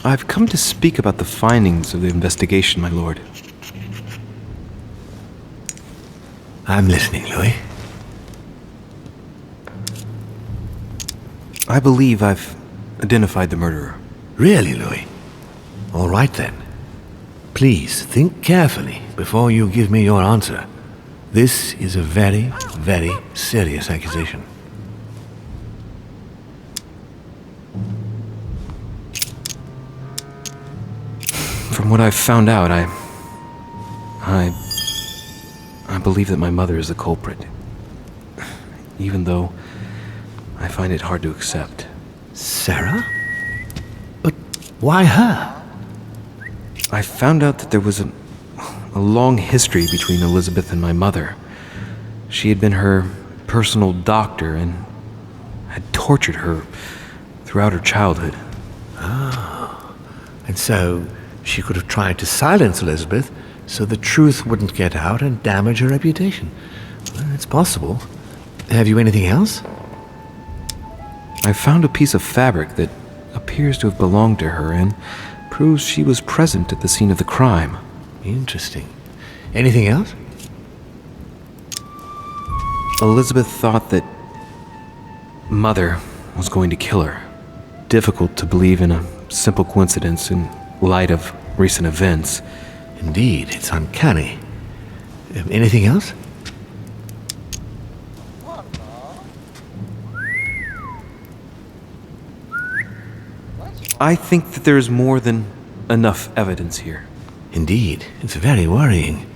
I've come to speak about the findings of the investigation, my lord. I'm listening, Louis. I believe I've identified the murderer. Really, Louis? All right then. Please think carefully before you give me your answer. This is a very, very serious accusation. From what I've found out, I believe that my mother is the culprit. Even though I find it hard to accept. Sarah? But why her? I found out that there was a long history between Elizabeth and my mother. She had been her personal doctor and had tortured her throughout her childhood. Ah, and so she could have tried to silence Elizabeth so the truth wouldn't get out and damage her reputation. Well, it's possible. Have you anything else? I found a piece of fabric that appears to have belonged to her and proves she was present at the scene of the crime. Interesting. Anything else? Elizabeth thought that Mother was going to kill her. Difficult to believe in a simple coincidence in light of recent events. Indeed, it's uncanny. Anything else? I think that there is more than enough evidence here. Indeed, it's very worrying.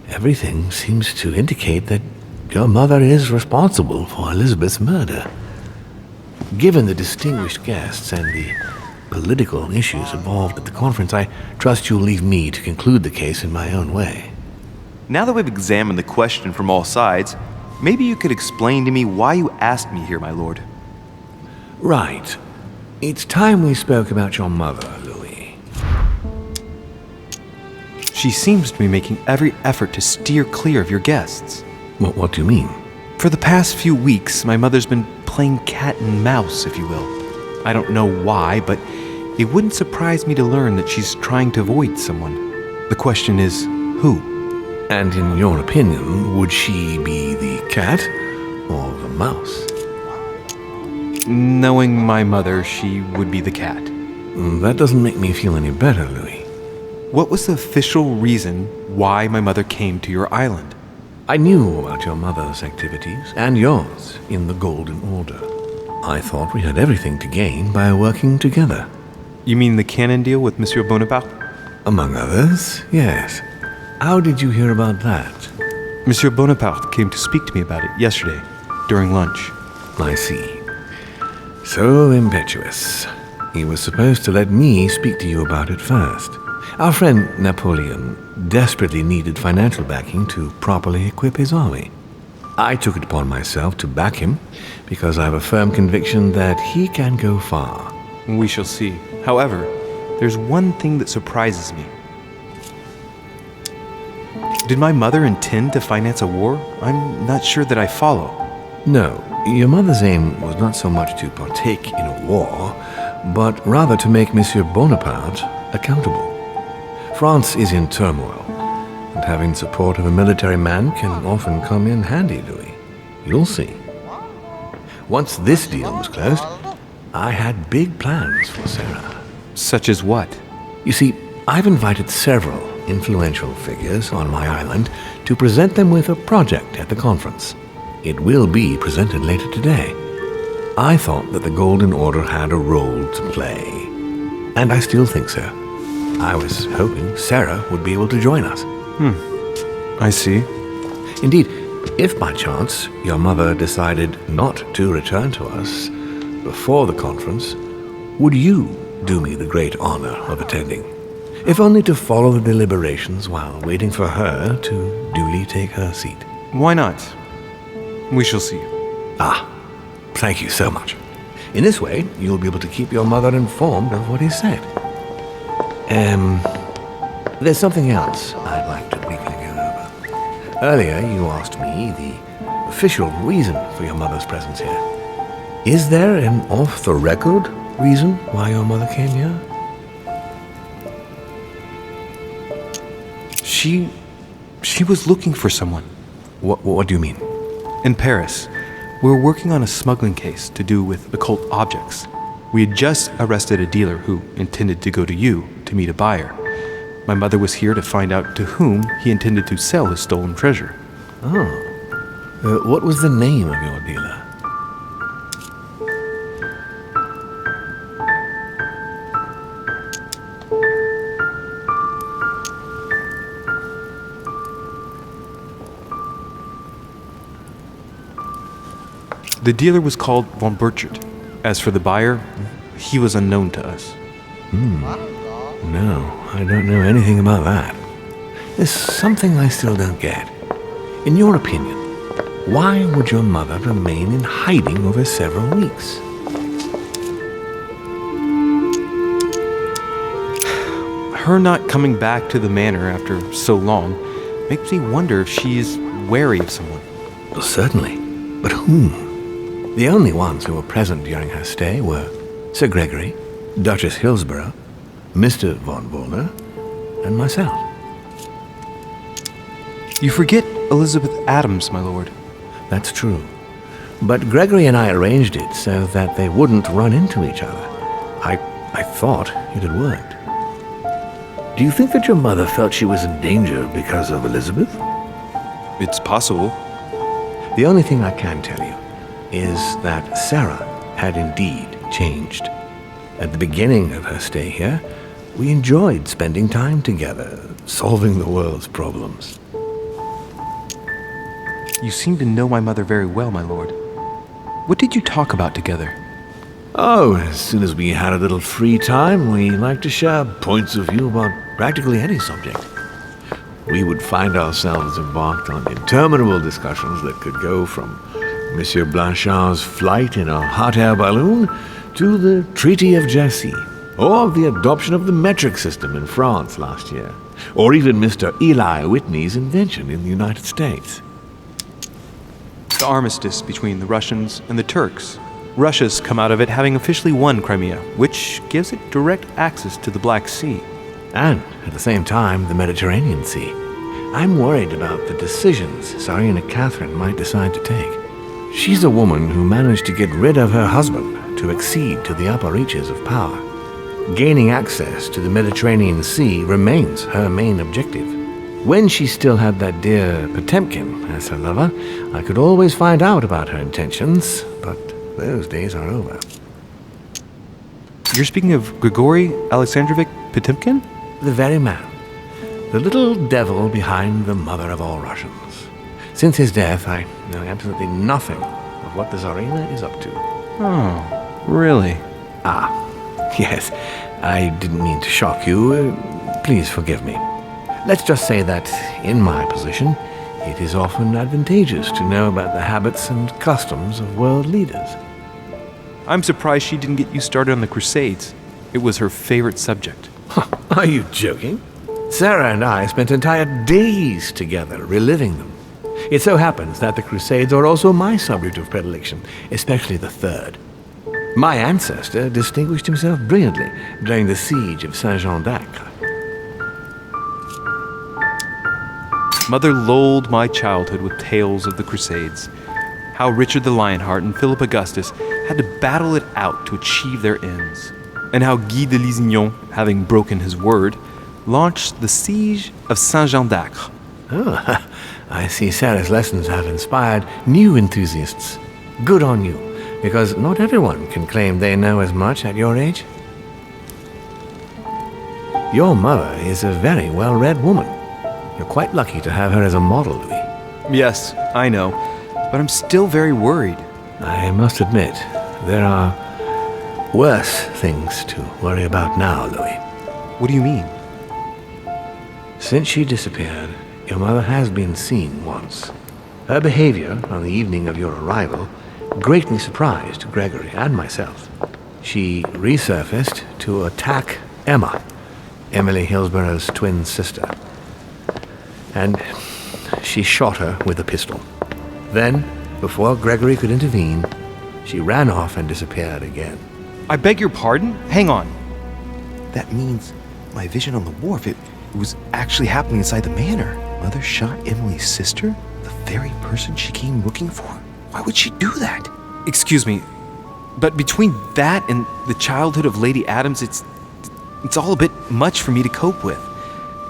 Everything seems to indicate that your mother is responsible for Elizabeth's murder. Given the distinguished guests and the political issues involved at the conference, I trust you'll leave me to conclude the case in my own way. Now that we've examined the question from all sides, maybe you could explain to me why you asked me here, my lord. Right. It's time we spoke about your mother, Louis. She seems to be making every effort to steer clear of your guests. What do you mean? For the past few weeks, my mother's been playing cat and mouse, if you will. I don't know why, but it wouldn't surprise me to learn that she's trying to avoid someone. The question is, who? And in your opinion, would she be the cat or the mouse? Knowing my mother, she would be the cat. That doesn't make me feel any better, Louis. What was the official reason why my mother came to your island? I knew about your mother's activities, and yours, in the Golden Order. I thought we had everything to gain by working together. You mean the cannon deal with Monsieur Bonaparte? Among others, yes. How did you hear about that? Monsieur Bonaparte came to speak to me about it yesterday, during lunch. I see. So impetuous. He was supposed to let me speak to you about it first. Our friend Napoleon desperately needed financial backing to properly equip his army. I took it upon myself to back him because I have a firm conviction that he can go far. We shall see. However, there's one thing that surprises me. Did my mother intend to finance a war? I'm not sure that I follow. No, your mother's aim was not so much to partake in a war, but rather to make Monsieur Bonaparte accountable. France is in turmoil, and having the support of a military man can often come in handy, Louis. You'll see. Once this deal was closed, I had big plans for Sarah. Such as what? You see, I've invited several influential figures on my island to present them with a project at the conference. It will be presented later today. I thought that the Golden Order had a role to play, and I still think so. I was hoping Sarah would be able to join us. I see. Indeed, if by chance your mother decided not to return to us before the conference, would you do me the great honor of attending? If only to follow the deliberations while waiting for her to duly take her seat. Why not? We shall see. Ah, thank you so much. In this way, you'll be able to keep your mother informed of what is said. There's something else I'd like to briefly go over. Earlier, you asked me the official reason for your mother's presence here. Is there an off-the-record reason why your mother came here? She was looking for someone. What do you mean? In Paris, we were working on a smuggling case to do with occult objects. We had just arrested a dealer who intended to go to you to meet a buyer. My mother was here to find out to whom he intended to sell his stolen treasure. Oh. What was the name of your dealer? The dealer was called von Burchard. As for the buyer, he was unknown to us. No, I don't know anything about that. There's something I still don't get. In your opinion, why would your mother remain in hiding over several weeks? Her not coming back to the manor after so long makes me wonder if she is wary of someone. Well, certainly. But whom? The only ones who were present during her stay were Sir Gregory, Duchess Hillsborough, Mr. von Wollner, and myself. You forget Elizabeth Adams, my lord. That's true. But Gregory and I arranged it so that they wouldn't run into each other. I thought it had worked. Do you think that your mother felt she was in danger because of Elizabeth? It's possible. The only thing I can tell you is that Sarah had indeed changed. At the beginning of her stay here, we enjoyed spending time together, solving the world's problems. You seem to know my mother very well, my lord. What did you talk about together? Oh, as soon as we had a little free time, we liked to share points of view about practically any subject. We would find ourselves embarked on interminable discussions that could go from Monsieur Blanchard's flight in a hot air balloon to the Treaty of Jassy, or the adoption of the metric system in France last year, or even Mr. Eli Whitney's invention in the United States. The armistice between the Russians and the Turks. Russia's come out of it having officially won Crimea, which gives it direct access to the Black Sea. And, at the same time, the Mediterranean Sea. I'm worried about the decisions Tsarina Catherine might decide to take. She's a woman who managed to get rid of her husband to accede to the upper reaches of power. Gaining access to the Mediterranean Sea remains her main objective. When she still had that dear Potemkin as her lover, I could always find out about her intentions, but those days are over. You're speaking of Grigory Alexandrovich Potemkin? The very man. The little devil behind the mother of all Russians. Since his death, I know absolutely nothing of what the Tsarina is up to. Oh, really? Ah, yes. I didn't mean to shock you. Please forgive me. Let's just say that, in my position, it is often advantageous to know about the habits and customs of world leaders. I'm surprised she didn't get you started on the Crusades. It was her favorite subject. Are you joking? Sarah and I spent entire days together reliving them. It so happens that the Crusades are also my subject of predilection, especially the third. My ancestor distinguished himself brilliantly during the siege of Saint-Jean-d'Acre. Mother lulled my childhood with tales of the Crusades. How Richard the Lionheart and Philip Augustus had to battle it out to achieve their ends. And how Guy de Lusignan, having broken his word, launched the siege of Saint-Jean-d'Acre. Oh, I see Sarah's lessons have inspired new enthusiasts. Good on you, because not everyone can claim they know as much at your age. Your mother is a very well-read woman. You're quite lucky to have her as a model, Louis. Yes, I know, but I'm still very worried. I must admit, there are worse things to worry about now, Louis. What do you mean? Since she disappeared, your mother has been seen once. Her behavior on the evening of your arrival greatly surprised Gregory and myself. She resurfaced to attack Emma, Emily Hillsborough's twin sister. And she shot her with a pistol. Then, before Gregory could intervene, she ran off and disappeared again. I beg your pardon? Hang on. That means my vision on the wharf, it was actually happening inside the manor. Mother shot Emily's sister? The very person she came looking for? Why would she do that? Excuse me, but between that and the childhood of Lady Adams, it's all a bit much for me to cope with.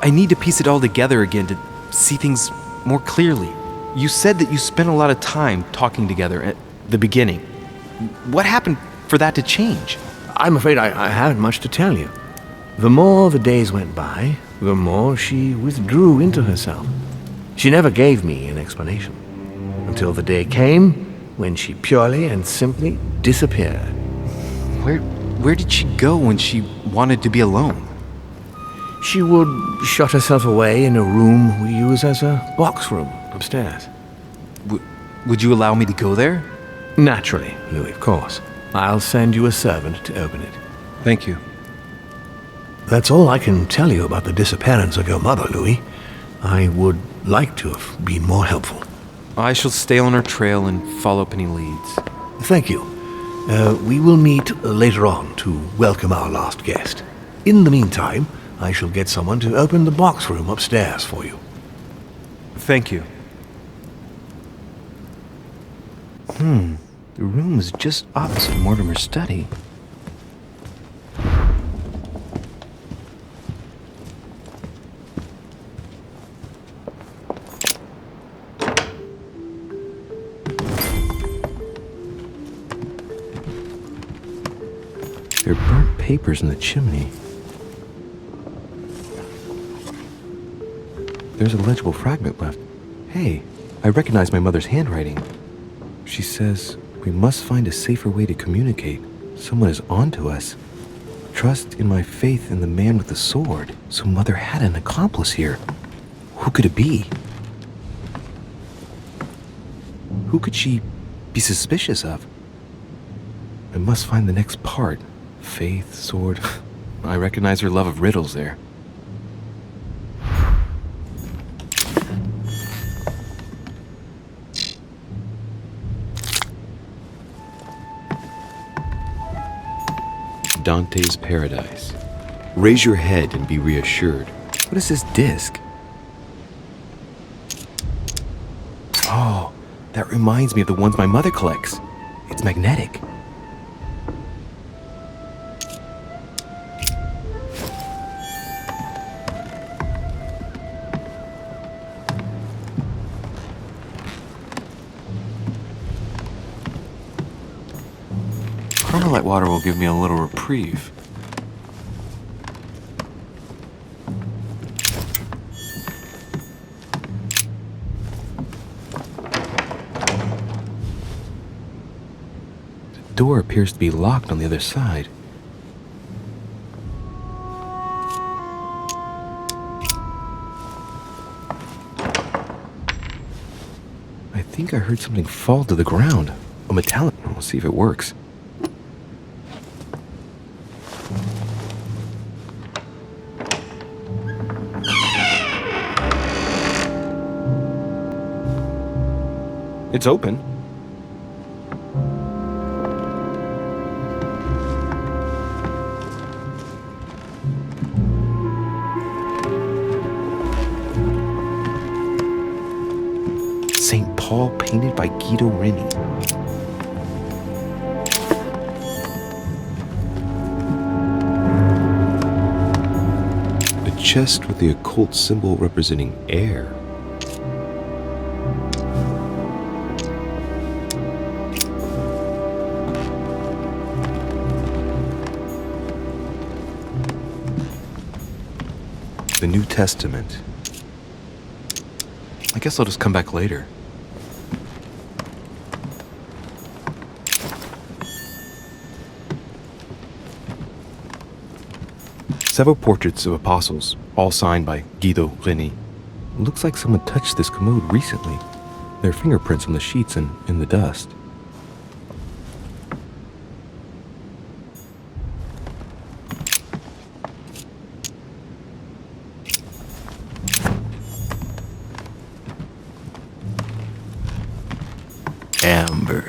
I need to piece it all together again to see things more clearly. You said that you spent a lot of time talking together at the beginning. What happened for that to change? I'm afraid I haven't much to tell you. The more the days went by, the more she withdrew into herself. She never gave me an explanation, until the day came when she purely and simply disappeared. Where did she go when she wanted to be alone? She would shut herself away in a room we use as a box room upstairs. Would you allow me to go there? Naturally, Louis, of course. I'll send you a servant to open it. Thank you. That's all I can tell you about the disappearance of your mother, Louis. I would like to have been more helpful. I shall stay on her trail and follow up any leads. Thank you. We will meet later on to welcome our last guest. In the meantime, I shall get someone to open the box room upstairs for you. Thank you. The room was just opposite Mortimer's study. There are burnt papers in the chimney. There's a legible fragment left. Hey, I recognize my mother's handwriting. She says, we must find a safer way to communicate. Someone is on to us. Trust in my faith in the man with the sword. So Mother had an accomplice here. Who could it be? Who could she be suspicious of? I must find the next part. Faith, sword. I recognize her love of riddles there. Dante's Paradise. Raise your head and be reassured. What is this disc? Oh, that reminds me of the ones my mother collects. It's magnetic. Carmelite water will give me a little reprieve. The door appears to be locked on the other side. think I heard something fall to the ground. A metallic. We'll see if it works. It's open. St. Paul painted by Guido Reni. A chest with the occult symbol representing air. The New Testament. I guess I'll just come back later. Several portraits of apostles, all signed by Guido Reni. Looks like someone touched this commode recently. There are fingerprints on the sheets and in the dust. Amber.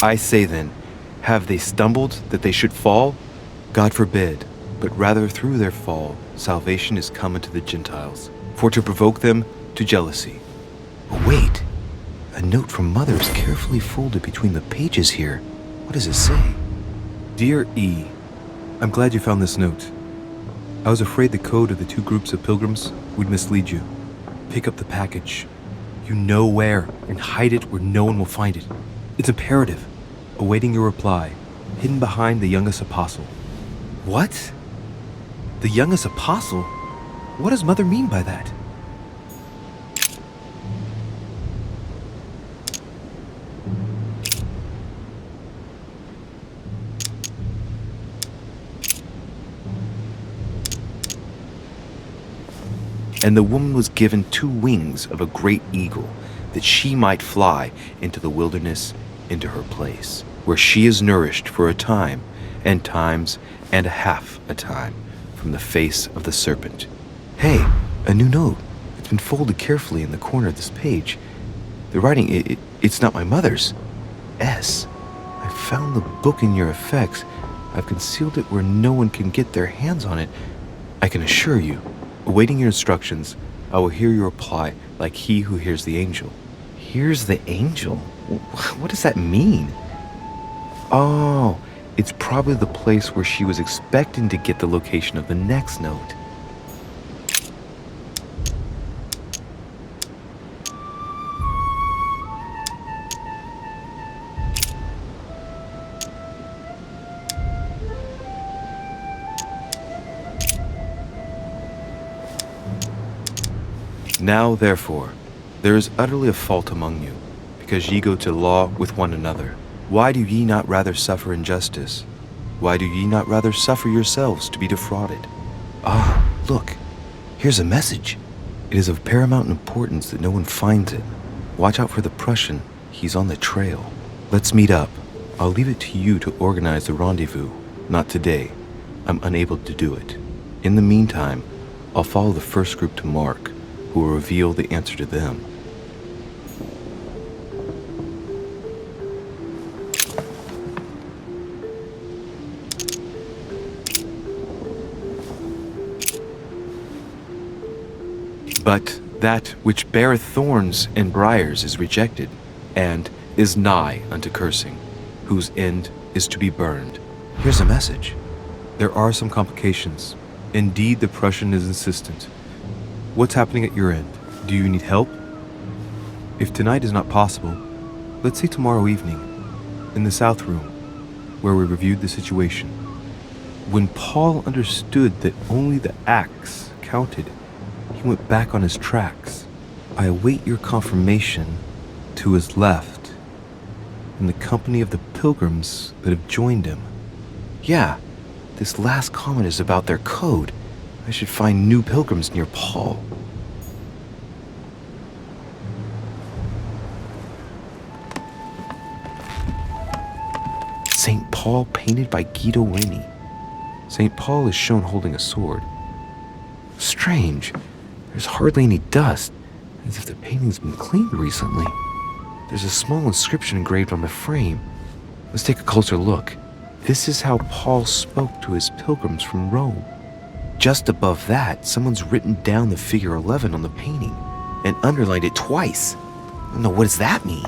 I say then, have they stumbled that they should fall? God forbid, but rather through their fall, salvation is come unto the Gentiles, for to provoke them to jealousy. Oh, wait, a note from Mother is carefully folded between the pages here. What does it say? Dear E, I'm glad you found this note. I was afraid the code of the two groups of pilgrims would mislead you. Pick up the package. You know where, and hide it where no one will find it. It's imperative. Awaiting your reply, hidden behind the youngest apostle. What? The youngest apostle? What does Mother mean by that? And the woman was given 2 wings of a great eagle, that she might fly into the wilderness, into her place, where she is nourished for a time, and times, and a half a time, from the face of the serpent. Hey, a new note. It's been folded carefully in the corner of this page. The writing, it's not my mother's. S. I found the book in your effects. I've concealed it where no one can get their hands on it. I can assure you, awaiting your instructions, I will hear your reply like he who hears the angel. Hears the angel? What does that mean? Oh, it's probably the place where she was expecting to get the location of the next note. Now, therefore, there is utterly a fault among you, because ye go to law with one another. Why do ye not rather suffer injustice? Why do ye not rather suffer yourselves to be defrauded? Ah, look, here's a message. It is of paramount importance that no one finds it. Watch out for the Prussian. He's on the trail. Let's meet up. I'll leave it to you to organize the rendezvous. Not today. I'm unable to do it. In the meantime, I'll follow the first group to Mark. who will reveal the answer to them. But that which beareth thorns and briars is rejected, and is nigh unto cursing, whose end is to be burned. Here's a message. There are some complications. Indeed, the Prussian is insistent. What's happening at your end? Do you need help? If tonight is not possible, let's say tomorrow evening, in the South Room, where we reviewed the situation. When Paul understood that only the axe counted, he went back on his tracks. I await your confirmation to his left, in the company of the pilgrims that have joined him. Yeah, this last comment is about their code. I should find new pilgrims near Paul. St. Paul painted by Guido Reni. St. Paul is shown holding a sword. Strange. There's hardly any dust, as if the painting's been cleaned recently. There's a small inscription engraved on the frame. Let's take a closer look. This is how Paul spoke to his pilgrims from Rome. Just above that, someone's written down the figure 11 on the painting and underlined it twice. I don't know, what does that mean?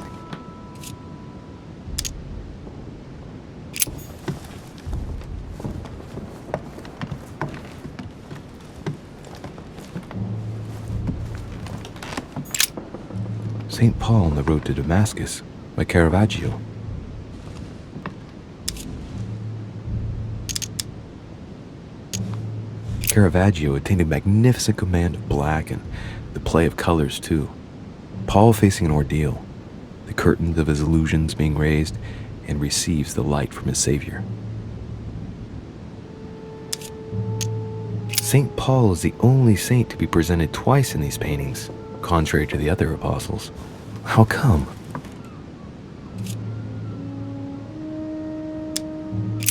St. Paul on the Road to Damascus by Caravaggio. Caravaggio attained a magnificent command of black and the play of colors too. Paul facing an ordeal, the curtains of his illusions being raised, and receives the light from his Savior. St. Paul is the only saint to be presented twice in these paintings, contrary to the other apostles. How come?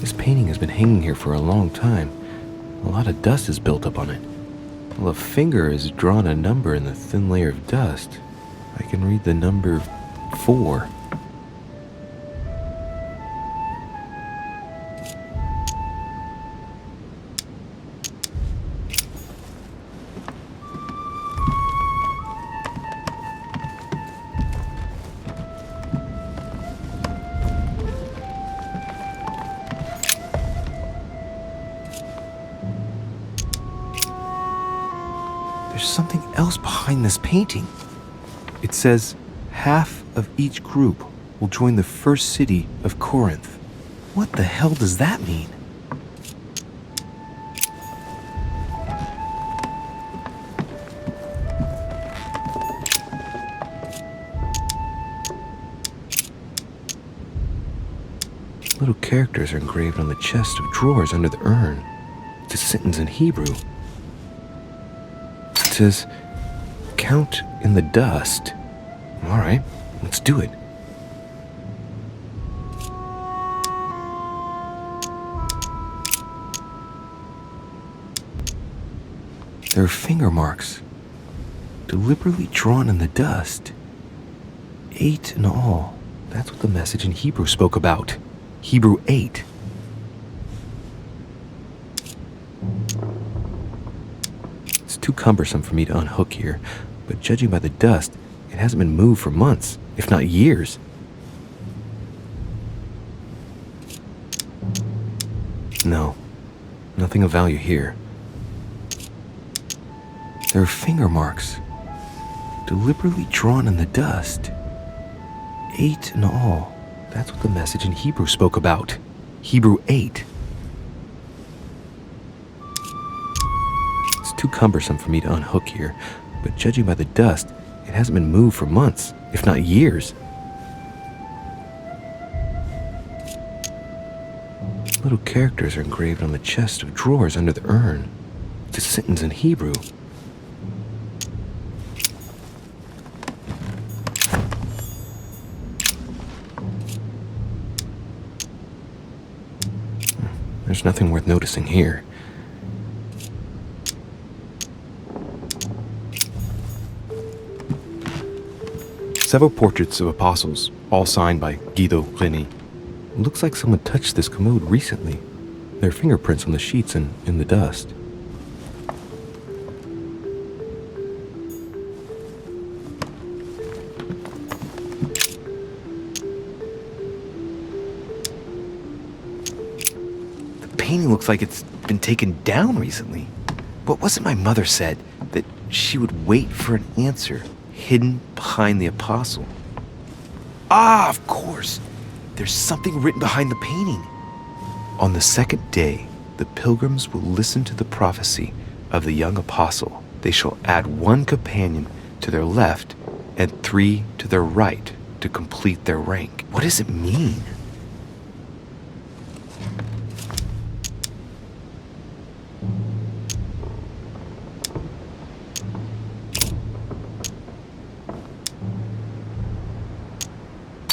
This painting has been hanging here for a long time. A lot of dust is built up on it. Well, a finger has drawn a number in the thin layer of dust. I can read the number 4. There's something else behind this painting. It says, half of each group will join the first city of Corinth. What the hell does that mean? Little characters are engraved on the chest of drawers under the urn. It's a sentence in Hebrew. It says, count in the dust. All right, let's do it. There are finger marks, deliberately drawn in the dust. 8 in all. That's what the message in Hebrew spoke about. Hebrew 8. It's too cumbersome for me to unhook here, but judging by the dust, it hasn't been moved for months, if not years. No, nothing of value here. There are finger marks, deliberately drawn in the dust. 8 in all. That's what the message in Hebrew spoke about. Hebrew 8. It's too cumbersome for me to unhook here, but judging by the dust, it hasn't been moved for months, if not years. Little characters are engraved on the chest of drawers under the urn. It's a sentence in Hebrew. There's nothing worth noticing here. Several portraits of apostles, all signed by Guido Reni. Looks like someone touched this commode recently. There are fingerprints on the sheets and in the dust. The painting looks like it's been taken down recently. What was it my mother said? That she would wait for an answer hidden behind the apostle. Ah, of course! There's something written behind the painting. On the second day, the pilgrims will listen to the prophecy of the young apostle. They shall add 1 companion to their left and 3 to their right to complete their rank. What does it mean?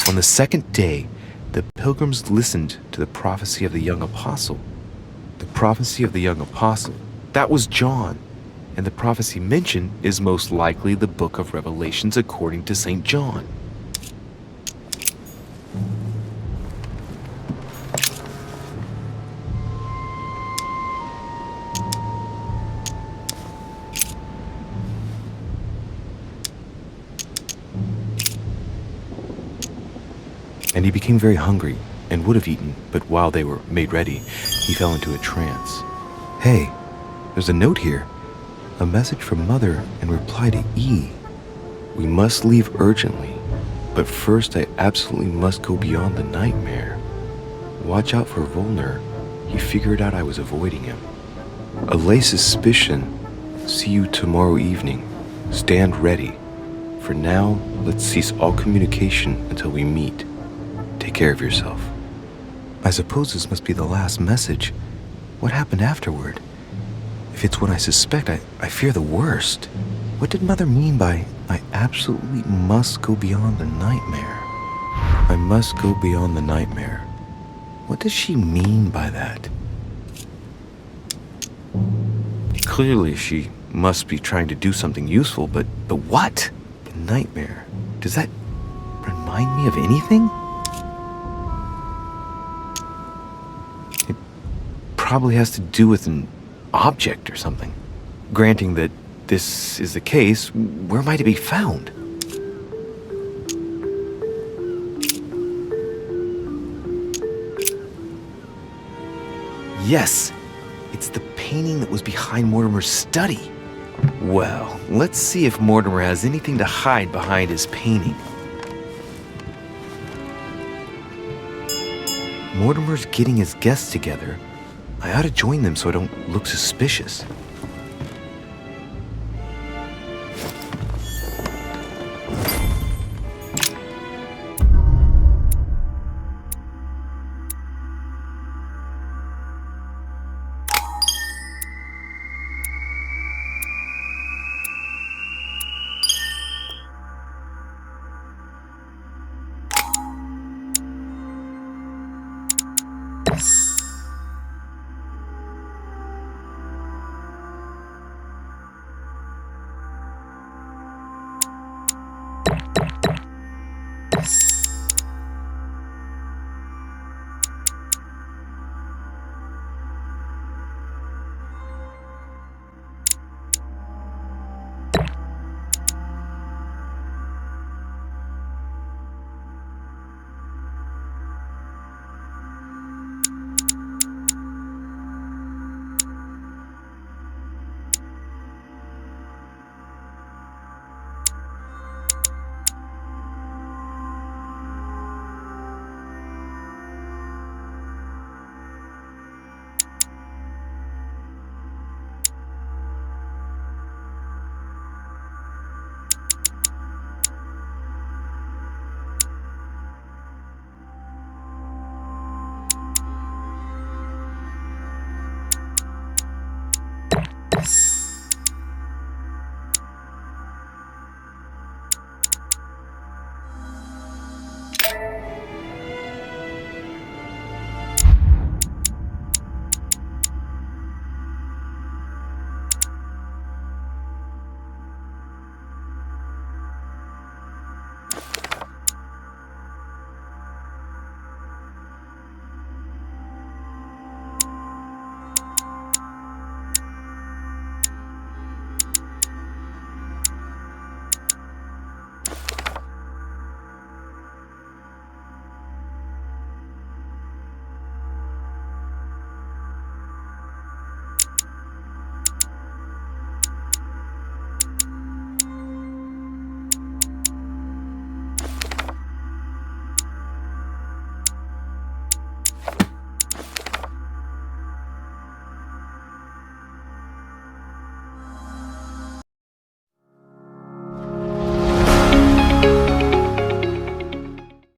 On the second day, the pilgrims listened to the prophecy of the young apostle. The prophecy of the young apostle, that was John. And the prophecy mentioned is most likely the book of Revelations according to St. John. And he became very hungry and would have eaten, but while they were made ready, he fell into a trance. Hey, there's a note here. A message from Mother in reply to E. We must leave urgently, but first I absolutely must go beyond the nightmare. Watch out for Volner. He figured out I was avoiding him. Allay suspicion. See you tomorrow evening. Stand ready. For now, let's cease all communication until we meet. Take care of yourself. I suppose this must be the last message. What happened afterward? If it's what I suspect, I fear the worst. What did Mother mean by, I absolutely must go beyond the nightmare? I must go beyond the nightmare. What does she mean by that? Clearly, she must be trying to do something useful, but what? The nightmare. Does that remind me of anything? It probably has to do with an object or something. Granting that this is the case, where might it be found? Yes, it's the painting that was behind Mortimer's study. Well, let's see if Mortimer has anything to hide behind his painting. Mortimer's getting his guests together. I ought to join them so I don't look suspicious.